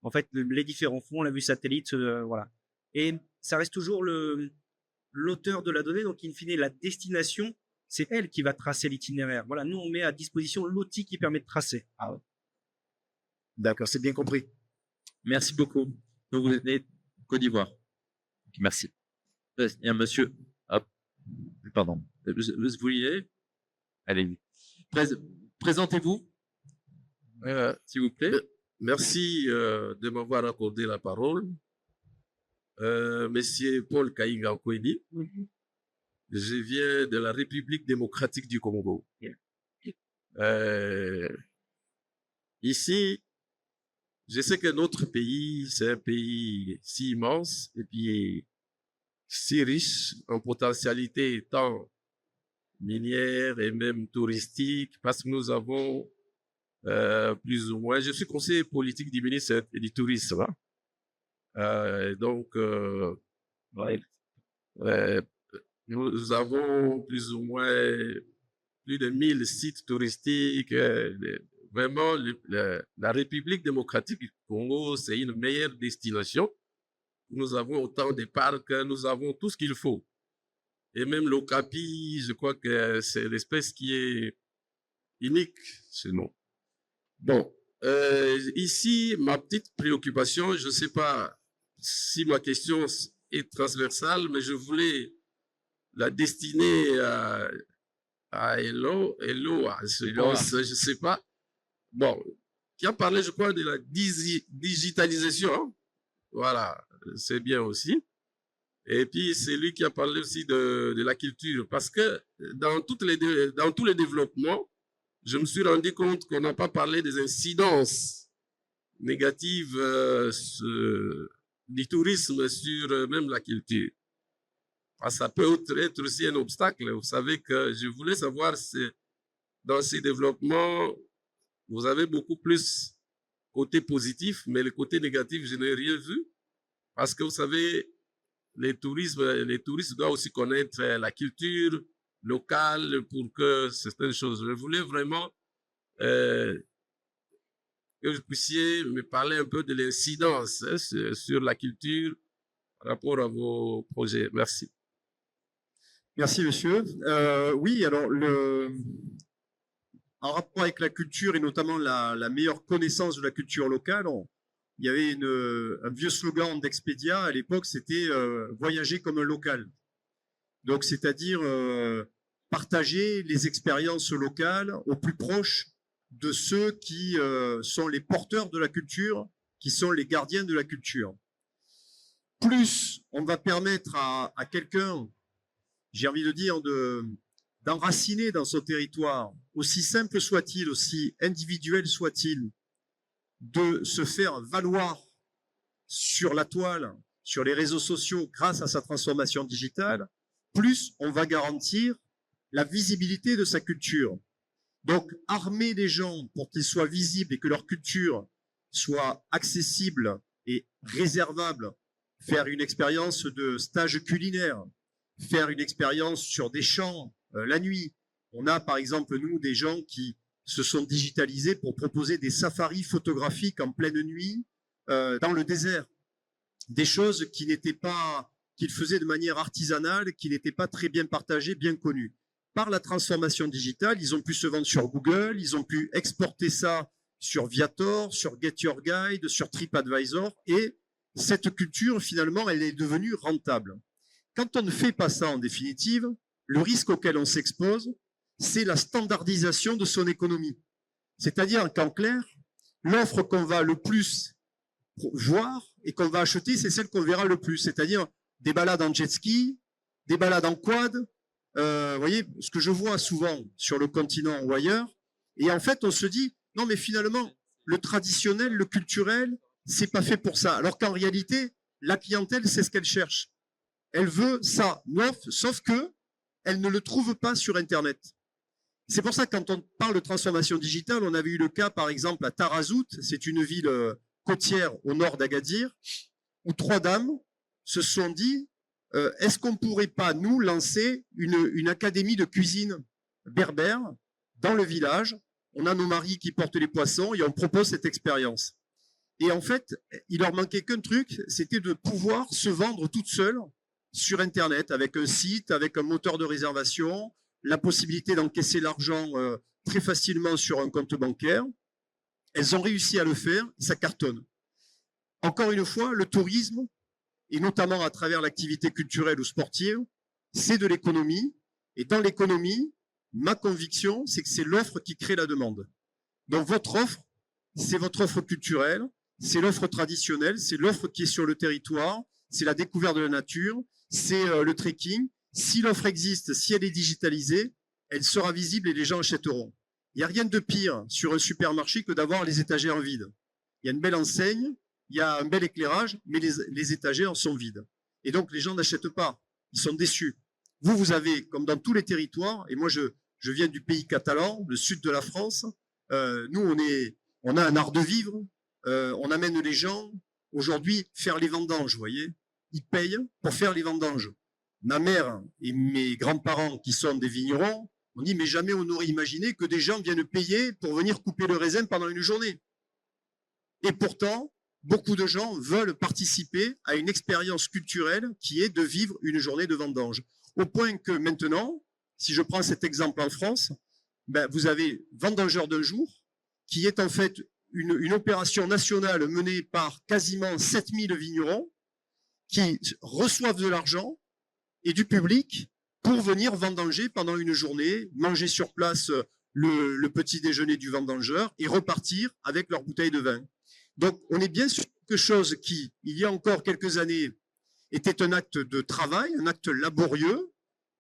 en fait les différents fonds, la vue satellite, voilà. Et ça reste toujours l'auteur de la donnée, donc in fine la destination, c'est elle qui va tracer l'itinéraire. Voilà, nous on met à disposition l'outil qui permet de tracer. Ah ouais. D'accord, c'est bien compris. Merci beaucoup. Donc vous êtes né Côte d'Ivoire. Merci. Il y a un monsieur. Hop. Pardon. Vous vouliez? Allez. Présentez-vous, s'il vous plaît. Merci de m'avoir accordé la parole. Monsieur Paul Kaïga Koueni. Je viens de la République démocratique du Congo. Ici, je sais que notre pays, c'est un pays si immense et puis si riche en potentialité tant minière et même touristique, parce que nous avons plus ou moins, je suis conseiller politique du ministère du Tourisme. Donc, nous avons plus ou moins plus de 1000 sites touristiques. Vraiment, la République démocratique du Congo, c'est une meilleure destination. Nous avons autant de parcs, nous avons tout ce qu'il faut. Et même l'okapi, je crois que c'est l'espèce qui est unique chez nous. Bon, ici, ma petite préoccupation, je ne sais pas si ma question est transversale, mais je voulais la destiner à Hello, je ne sais pas. Bon, qui a parlé, je crois, de la digitalisation. Hein? Voilà, c'est bien aussi. Et puis, c'est lui qui a parlé aussi de la culture. Parce que dans tous les développements, je me suis rendu compte qu'on n'a pas parlé des incidences négatives du tourisme sur même la culture. Ça peut être aussi un obstacle. Vous savez que je voulais savoir si dans ces développements, vous avez beaucoup plus côté positif, mais le côté négatif, je n'ai rien vu. Parce que vous savez, les touristes doivent aussi connaître la culture locale pour que certaines choses. Je voulais vraiment que vous puissiez me parler un peu de l'incidence sur la culture par rapport à vos projets. Merci. Merci, monsieur. Oui, alors, en rapport avec la culture et notamment la meilleure connaissance de la culture locale, il y avait un vieux slogan d'Expedia à l'époque, c'était voyager comme un local. Donc, c'est-à-dire partager les expériences locales au plus proche de ceux qui sont les porteurs de la culture, qui sont les gardiens de la culture. Plus on va permettre à quelqu'un j'ai envie de dire, d'enraciner dans son territoire, aussi simple soit-il, aussi individuel soit-il, de se faire valoir sur la toile, sur les réseaux sociaux grâce à sa transformation digitale, plus on va garantir la visibilité de sa culture. Donc, armer les gens pour qu'ils soient visibles et que leur culture soit accessible et réservable, faire une expérience de stage culinaire, faire une expérience sur des champs la nuit. On a par exemple, nous, des gens qui se sont digitalisés pour proposer des safaris photographiques en pleine nuit dans le désert. Des choses qui n'étaient pas, qu'ils faisaient de manière artisanale, qui n'étaient pas très bien partagées, bien connues. Par la transformation digitale, ils ont pu se vendre sur Google, ils ont pu exporter ça sur Viator, sur Get Your Guide, sur TripAdvisor, et cette culture, finalement, elle est devenue rentable. Quand on ne fait pas ça, en définitive, le risque auquel on s'expose, c'est la standardisation de son économie. C'est-à-dire qu'en clair, l'offre qu'on va le plus voir et qu'on va acheter, c'est celle qu'on verra le plus. C'est-à-dire des balades en jet ski, des balades en quad, vous voyez, ce que je vois souvent sur le continent ou ailleurs. Et en fait, on se dit, non mais finalement, le traditionnel, le culturel, c'est pas fait pour ça. Alors qu'en réalité, la clientèle, c'est ce qu'elle cherche. Elle veut ça, sauf que elle ne le trouve pas sur Internet. C'est pour ça que quand on parle de transformation digitale, on avait eu le cas, par exemple, à Tarazout, c'est une ville côtière au nord d'Agadir, où 3 dames se sont dit, est-ce qu'on ne pourrait pas, nous, lancer une académie de cuisine berbère dans le village? On a nos maris qui portent les poissons et on propose cette expérience. Et en fait, il leur manquait qu'un truc, c'était de pouvoir se vendre toutes seules sur Internet, avec un site, avec un moteur de réservation, la possibilité d'encaisser l'argent très facilement sur un compte bancaire. Elles ont réussi à le faire, ça cartonne. Encore une fois, le tourisme, et notamment à travers l'activité culturelle ou sportive, c'est de l'économie. Et dans l'économie, ma conviction, c'est que c'est l'offre qui crée la demande. Donc votre offre, c'est votre offre culturelle, c'est l'offre traditionnelle, c'est l'offre qui est sur le territoire, c'est la découverte de la nature, c'est le trekking. Si l'offre existe, si elle est digitalisée, elle sera visible et les gens achèteront. Il n'y a rien de pire sur un supermarché que d'avoir les étagères vides. Il y a une belle enseigne, il y a un bel éclairage, mais les étagères sont vides. Et donc, les gens n'achètent pas. Ils sont déçus. Vous avez, comme dans tous les territoires, et moi, je viens du pays catalan, le sud de la France, nous, on a un art de vivre, on amène les gens, aujourd'hui, faire les vendanges, vous voyez. Ils payent pour faire les vendanges. Ma mère et mes grands-parents, qui sont des vignerons, on dit, mais jamais on n'aurait imaginé que des gens viennent payer pour venir couper le raisin pendant une journée. Et pourtant, beaucoup de gens veulent participer à une expérience culturelle qui est de vivre une journée de vendange. Au point que maintenant, si je prends cet exemple en France, ben vous avez Vendangeurs d'un jour, qui est en fait une opération nationale menée par quasiment 7000 vignerons, qui reçoivent de l'argent et du public pour venir vendanger pendant une journée, manger sur place le petit déjeuner du vendangeur et repartir avec leur bouteille de vin. Donc, on est bien sur quelque chose qui, il y a encore quelques années, était un acte de travail, un acte laborieux,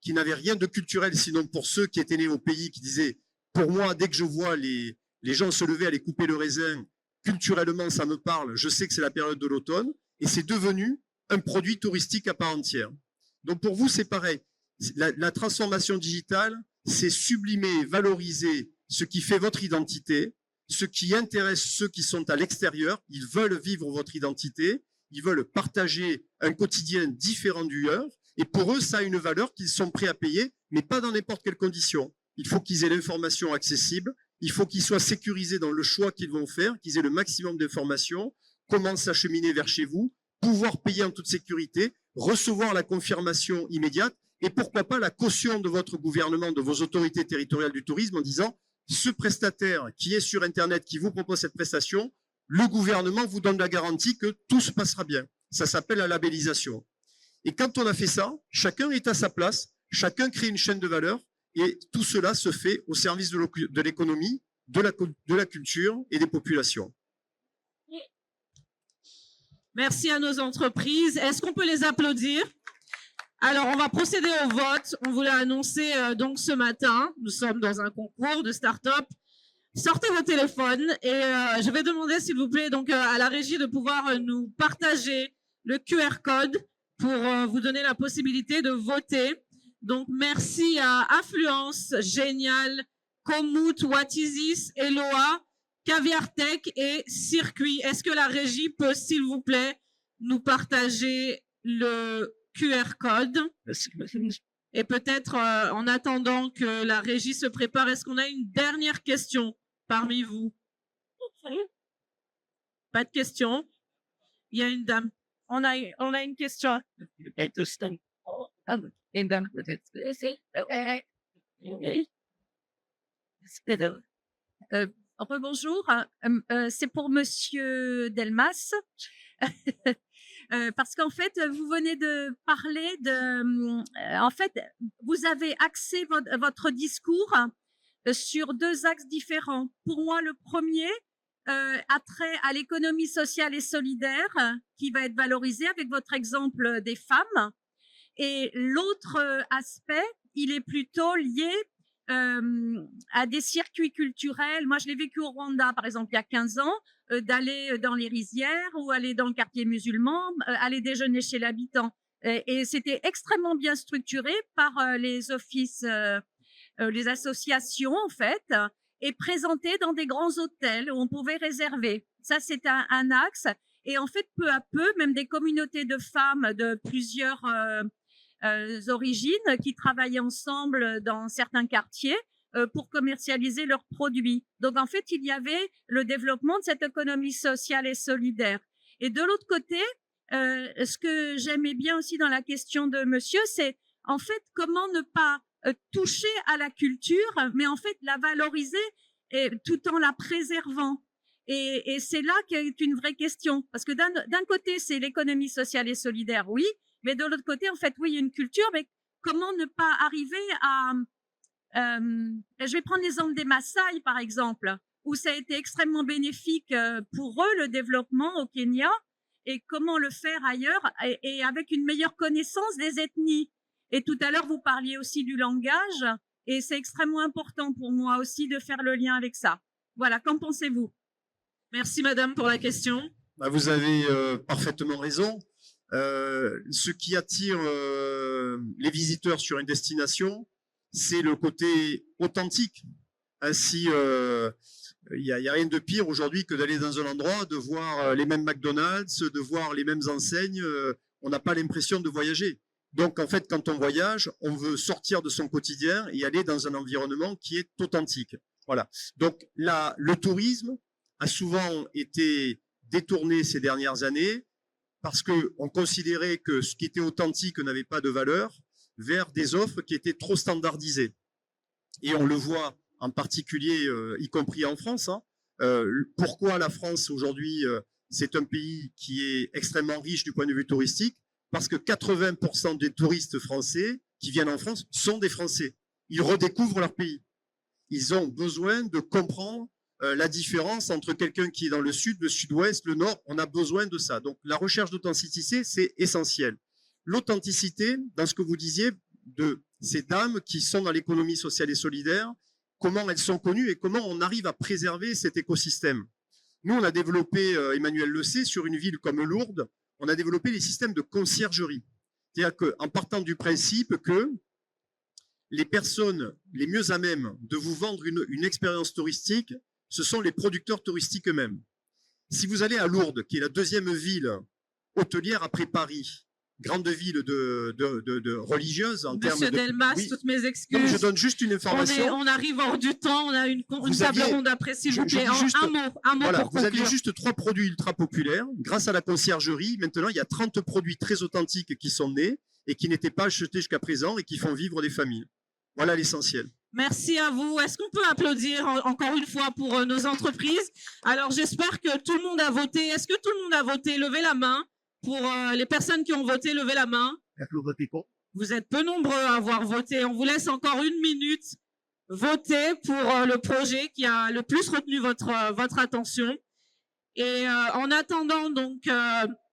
qui n'avait rien de culturel, sinon pour ceux qui étaient nés au pays, qui disaient, pour moi, dès que je vois les gens se lever, aller couper le raisin, culturellement, ça me parle, je sais que c'est la période de l'automne, et c'est devenu un produit touristique à part entière. Donc, pour vous, c'est pareil. La transformation digitale, c'est sublimer, valoriser ce qui fait votre identité, ce qui intéresse ceux qui sont à l'extérieur. Ils veulent vivre votre identité, ils veulent partager un quotidien différent du leur, et pour eux, ça a une valeur qu'ils sont prêts à payer, mais pas dans n'importe quelles conditions. Il faut qu'ils aient l'information accessible, il faut qu'ils soient sécurisés dans le choix qu'ils vont faire, qu'ils aient le maximum d'informations, comment s'acheminer vers chez vous, pouvoir payer en toute sécurité, recevoir la confirmation immédiate, et pourquoi pas la caution de votre gouvernement, de vos autorités territoriales du tourisme, en disant ce prestataire qui est sur Internet, qui vous propose cette prestation, le gouvernement vous donne la garantie que tout se passera bien. Ça s'appelle la labellisation. Et quand on a fait ça, chacun est à sa place, chacun crée une chaîne de valeur, et tout cela se fait au service de l'économie, de la culture et des populations. Merci à nos entreprises. Est-ce qu'on peut les applaudir? Alors, on va procéder au vote. On vous l'a annoncé donc ce matin. Nous sommes dans un concours de start-up. Sortez vos téléphones et je vais demander, s'il vous plaît, donc à la régie de pouvoir nous partager le QR code pour vous donner la possibilité de voter. Donc, merci à Affluence, Génial, Komoot, What Is This, Eloa, Caviar Tech et Circuit. Est-ce que la régie peut, s'il vous plaît, nous partager le QR code? Et peut-être, en attendant que la régie se prépare, est-ce qu'on a une dernière question parmi vous? Pas de question? Il y a une dame. On a une question. Bonjour, c'est pour Monsieur Delmas. Parce qu'en fait, vous venez de parler de... en fait, vous avez axé votre discours sur deux axes différents. Pour moi, le premier a trait à l'économie sociale et solidaire qui va être valorisée avec votre exemple des femmes. Et l'autre aspect, il est plutôt lié à des circuits culturels. Moi, je l'ai vécu au Rwanda, par exemple, il y a 15 ans, d'aller dans les rizières ou aller dans le quartier musulman, aller déjeuner chez l'habitant. Et c'était extrêmement bien structuré par les offices, les associations, en fait, et présenté dans des grands hôtels où on pouvait réserver. Ça, c'est un axe. Et en fait, peu à peu, même des communautés de femmes de plusieurs origines qui travaillaient ensemble dans certains quartiers pour commercialiser leurs produits. Donc, en fait, il y avait le développement de cette économie sociale et solidaire. Et de l'autre côté, ce que j'aimais bien aussi dans la question de monsieur, c'est en fait comment ne pas toucher à la culture, mais en fait la valoriser tout en la préservant. Et c'est là qu'est une vraie question. Parce que d'un côté, c'est l'économie sociale et solidaire, oui, mais de l'autre côté, en fait, oui, il y a une culture, mais comment ne pas arriver à... je vais prendre l'exemple des Maasai, par exemple, où ça a été extrêmement bénéfique pour eux, le développement au Kenya, et comment le faire ailleurs, et avec une meilleure connaissance des ethnies. Et tout à l'heure, vous parliez aussi du langage, et c'est extrêmement important pour moi aussi de faire le lien avec ça. Voilà, qu'en pensez-vous? Merci, madame, pour la question. Vous avez parfaitement raison. Ce qui attire les visiteurs sur une destination, c'est le côté authentique. Ainsi, il n'y a rien de pire aujourd'hui que d'aller dans un endroit, de voir les mêmes McDonald's, de voir les mêmes enseignes. On n'a pas l'impression de voyager. Donc, en fait, quand on voyage, on veut sortir de son quotidien et aller dans un environnement qui est authentique. Voilà. Donc, là, le tourisme a souvent été détourné ces dernières années parce qu'on considérait que ce qui était authentique n'avait pas de valeur vers des offres qui étaient trop standardisées. Et on le voit en particulier, y compris en France. Pourquoi la France aujourd'hui, c'est un pays qui est extrêmement riche du point de vue touristique? Parce que 80% des touristes français qui viennent en France sont des Français. Ils redécouvrent leur pays. Ils ont besoin de comprendre la différence entre quelqu'un qui est dans le sud, le sud-ouest, le nord. On a besoin de ça. Donc, la recherche d'authenticité, c'est essentiel. L'authenticité, dans ce que vous disiez, de ces dames qui sont dans l'économie sociale et solidaire, comment elles sont connues et comment on arrive à préserver cet écosystème. Nous, on a développé, Emmanuel le sait, sur une ville comme Lourdes, on a développé les systèmes de conciergerie. C'est-à-dire qu'en partant du principe que les personnes les mieux à même de vous vendre une expérience touristique, ce sont les producteurs touristiques eux-mêmes. Si vous allez à Lourdes, qui est la deuxième ville hôtelière après Paris, grande ville de religieuse en termes de... Monsieur Delmas, toutes mes excuses. Non, je donne juste une information. On arrive hors du temps, on a une table ronde après, s'il vous plaît. Un mot voilà, pour vous conclure. aviez juste 3 produits ultra populaires. Grâce à la conciergerie, maintenant, il y a 30 produits très authentiques qui sont nés et qui n'étaient pas achetés jusqu'à présent et qui font vivre des familles. Voilà l'essentiel. Merci à vous. Est-ce qu'on peut applaudir encore une fois pour nos entreprises? Alors, j'espère que tout le monde a voté. Est-ce que tout le monde a voté? Levez la main. Pour les personnes qui ont voté, levez la main. Vous êtes peu nombreux à avoir voté. On vous laisse encore 1 minute voter pour le projet qui a le plus retenu votre attention. Et en attendant donc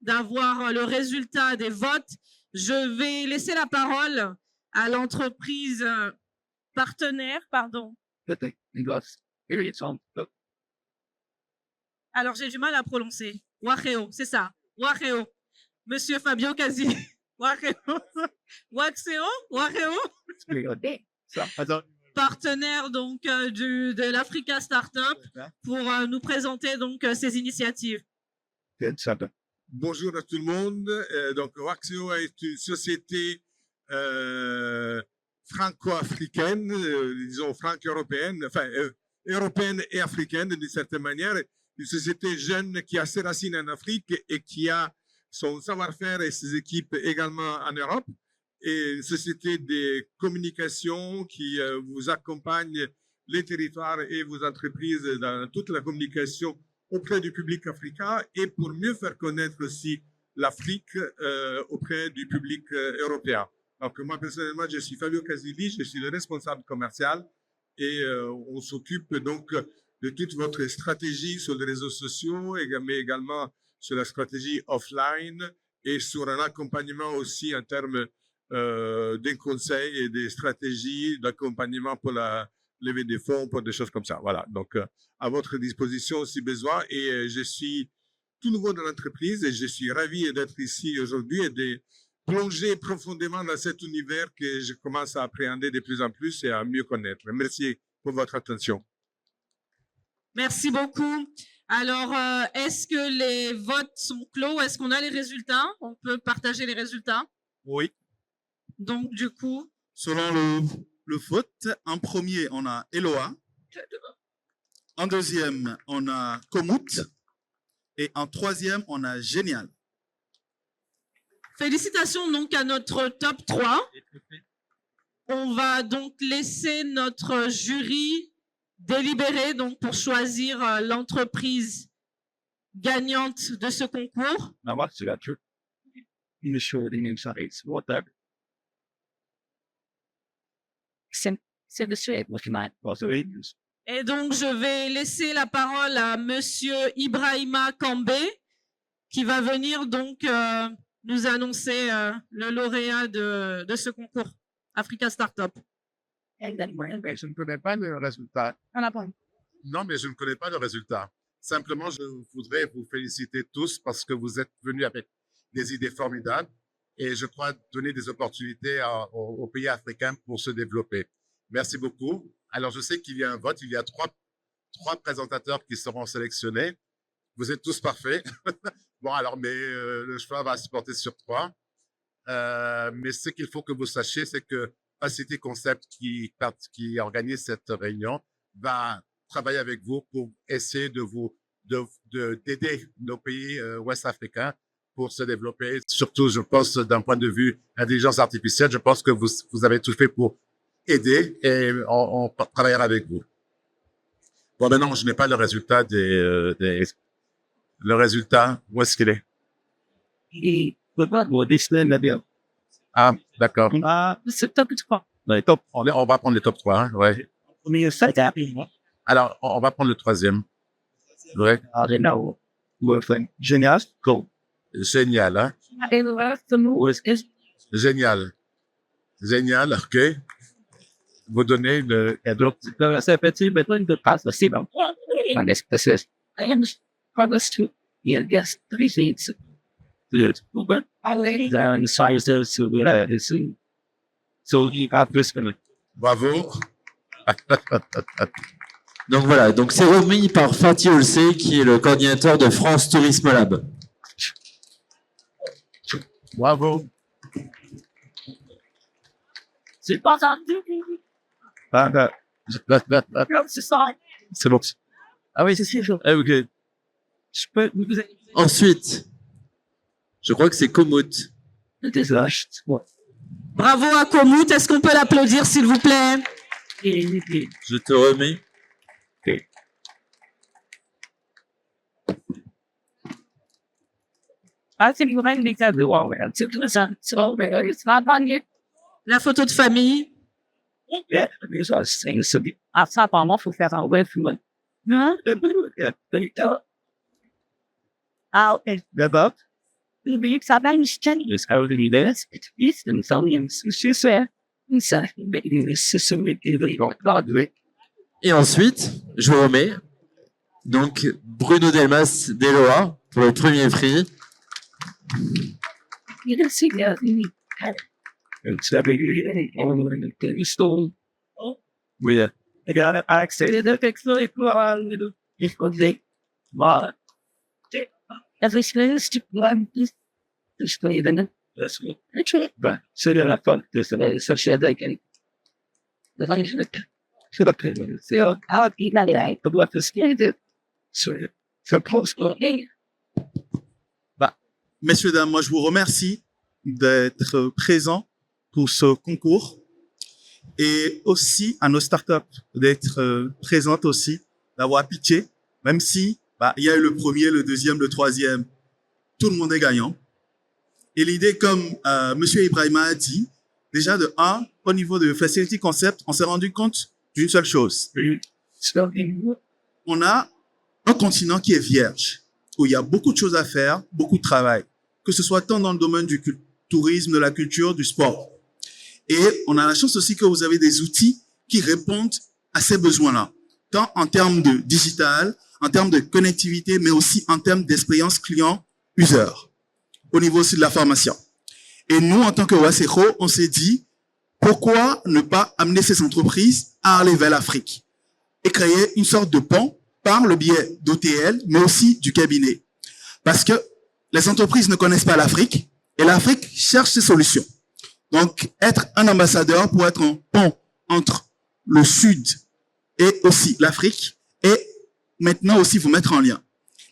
d'avoir le résultat des votes, je vais laisser la parole à l'entreprise partenaire, pardon. Alors, j'ai du mal à prononcer. Waxeo, c'est ça. Waxeo. Monsieur Fabio Casi. Waxeo. Waxeo. Waxeo. Partenaire donc de l'Africa Startup pour nous présenter donc ces initiatives. Bonjour à tout le monde. Donc, Waxeo est une société franco-africaine, disons franco-européenne, enfin européenne et africaine d'une certaine manière. Une société jeune qui a ses racines en Afrique et qui a son savoir-faire et ses équipes également en Europe. Et une société de communication qui vous accompagne les territoires et vos entreprises dans toute la communication auprès du public africain et pour mieux faire connaître aussi l'Afrique auprès du public européen. Donc moi personnellement, je suis Fabio Casili, je suis le responsable commercial et on s'occupe donc de toute votre stratégie sur les réseaux sociaux, mais également sur la stratégie offline et sur un accompagnement aussi en termes des conseils et des stratégies d'accompagnement pour la levée des fonds, pour des choses comme ça. Voilà, donc à votre disposition si besoin. Et je suis tout nouveau dans l'entreprise et je suis ravi d'être ici aujourd'hui et de plonger profondément dans cet univers que je commence à appréhender de plus en plus et à mieux connaître. Merci pour votre attention. Merci beaucoup. Alors, est-ce que les votes sont clos? Est-ce qu'on a les résultats? On peut partager les résultats? Oui. Donc, du coup... Selon le vote, en premier, on a Eloa. En deuxième, on a Komout. Et en troisième, on a Génial. Félicitations donc à notre top 3. On va donc laisser notre jury délibérer donc pour choisir l'entreprise gagnante de ce concours. Et donc, je vais laisser la parole à Monsieur Ibrahima Kambé, qui va venir donc nous annoncer le lauréat de ce concours Africa Startup. Je ne connais pas le résultat. Non, mais je ne connais pas le résultat. Simplement, je voudrais vous féliciter tous parce que vous êtes venus avec des idées formidables et je crois donner des opportunités aux pays africains pour se développer. Merci beaucoup. Alors, je sais qu'il y a un vote. Il y a trois présentateurs qui seront sélectionnés. Vous êtes tous parfaits. Bon, alors, mais le choix va se porter sur 3. Mais ce qu'il faut que vous sachiez, c'est que Facility Concept, qui organise cette réunion, va travailler avec vous pour essayer d'aider nos pays ouest-africains pour se développer. Surtout, je pense, d'un point de vue intelligence artificielle, je pense que vous avez tout fait pour aider et on travaillera avec vous. Bon, maintenant, je n'ai pas le résultat le résultat, où est-ce qu'il est? Ah, d'accord. C'est top 3. Les top, on va prendre les top 3, hein, ouais. Alors, on va prendre le troisième. Ouais. Génial. Cool. Génial, hein? Génial. Génial, ok. Vous donnez le... Bravo. Donc voilà, donc c'est remis par Fatih Olsey, qui est le coordinateur de France Tourisme Lab. Bravo. C'est pas ça. C'est bon. Ah oui, c'est sûr. Ok. Je peux vous... Ensuite, je crois que c'est Komout. Bravo à Komout. Est-ce qu'on peut l'applaudir, s'il vous plaît? Je te remets. La photo de famille. Ah, ça, apparemment, il faut faire un web. Hein? Ah, ok. D'abord, Et ensuite, je vous remets donc Bruno Delmas d'Eloa pour le premier prix. Oui. Messieurs, dames, moi je vous remercie d'être présents pour ce concours et aussi à nos startups d'être présentes aussi, d'avoir pitché, même si il y a eu le premier, le deuxième, le troisième, tout le monde est gagnant. Et l'idée, comme Monsieur Ibrahima a dit, déjà de 1, au niveau de Facility Concept, on s'est rendu compte d'une seule chose. On a un continent qui est vierge, où il y a beaucoup de choses à faire, beaucoup de travail, que ce soit tant dans le domaine du tourisme, de la culture, du sport. Et on a la chance aussi que vous avez des outils qui répondent à ces besoins-là, tant en termes de digital, en termes de connectivité, mais aussi en termes d'expérience client-user, au niveau aussi de la formation. Et nous, en tant que Waseko, on s'est dit, pourquoi ne pas amener ces entreprises à aller vers l'Afrique et créer une sorte de pont par le biais d'OTL, mais aussi du cabinet. Parce que les entreprises ne connaissent pas l'Afrique et l'Afrique cherche ses solutions. Donc, être un ambassadeur pour être un pont entre le Sud et aussi l'Afrique et maintenant aussi vous mettre en lien.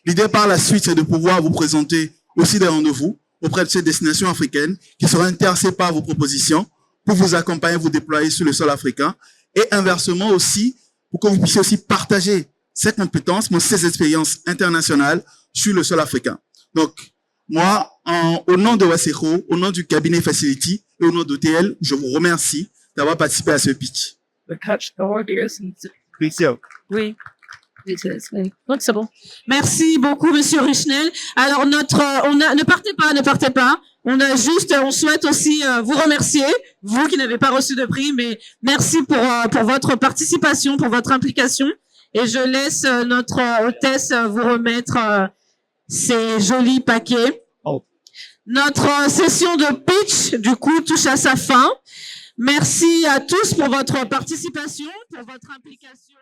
L'idée par la suite, c'est de pouvoir vous présenter aussi des rendez-vous auprès de ces destinations africaines qui seront intéressées par vos propositions pour vous accompagner, vous déployer sur le sol africain et inversement aussi pour que vous puissiez aussi partager ces compétences, mais ces expériences internationales sur le sol africain. Donc, moi, au nom de Waseko, au nom du cabinet Facility et au nom d'OTL, je vous remercie d'avoir participé à ce pitch. Oui. C'est bon. Merci beaucoup, Monsieur Richnel. Alors ne partez pas. On souhaite aussi vous remercier, vous qui n'avez pas reçu de prix, mais merci pour votre participation, pour votre implication. Et je laisse notre hôtesse vous remettre ces jolis paquets. Notre session de pitch, du coup, touche à sa fin. Merci à tous pour votre participation, pour votre implication.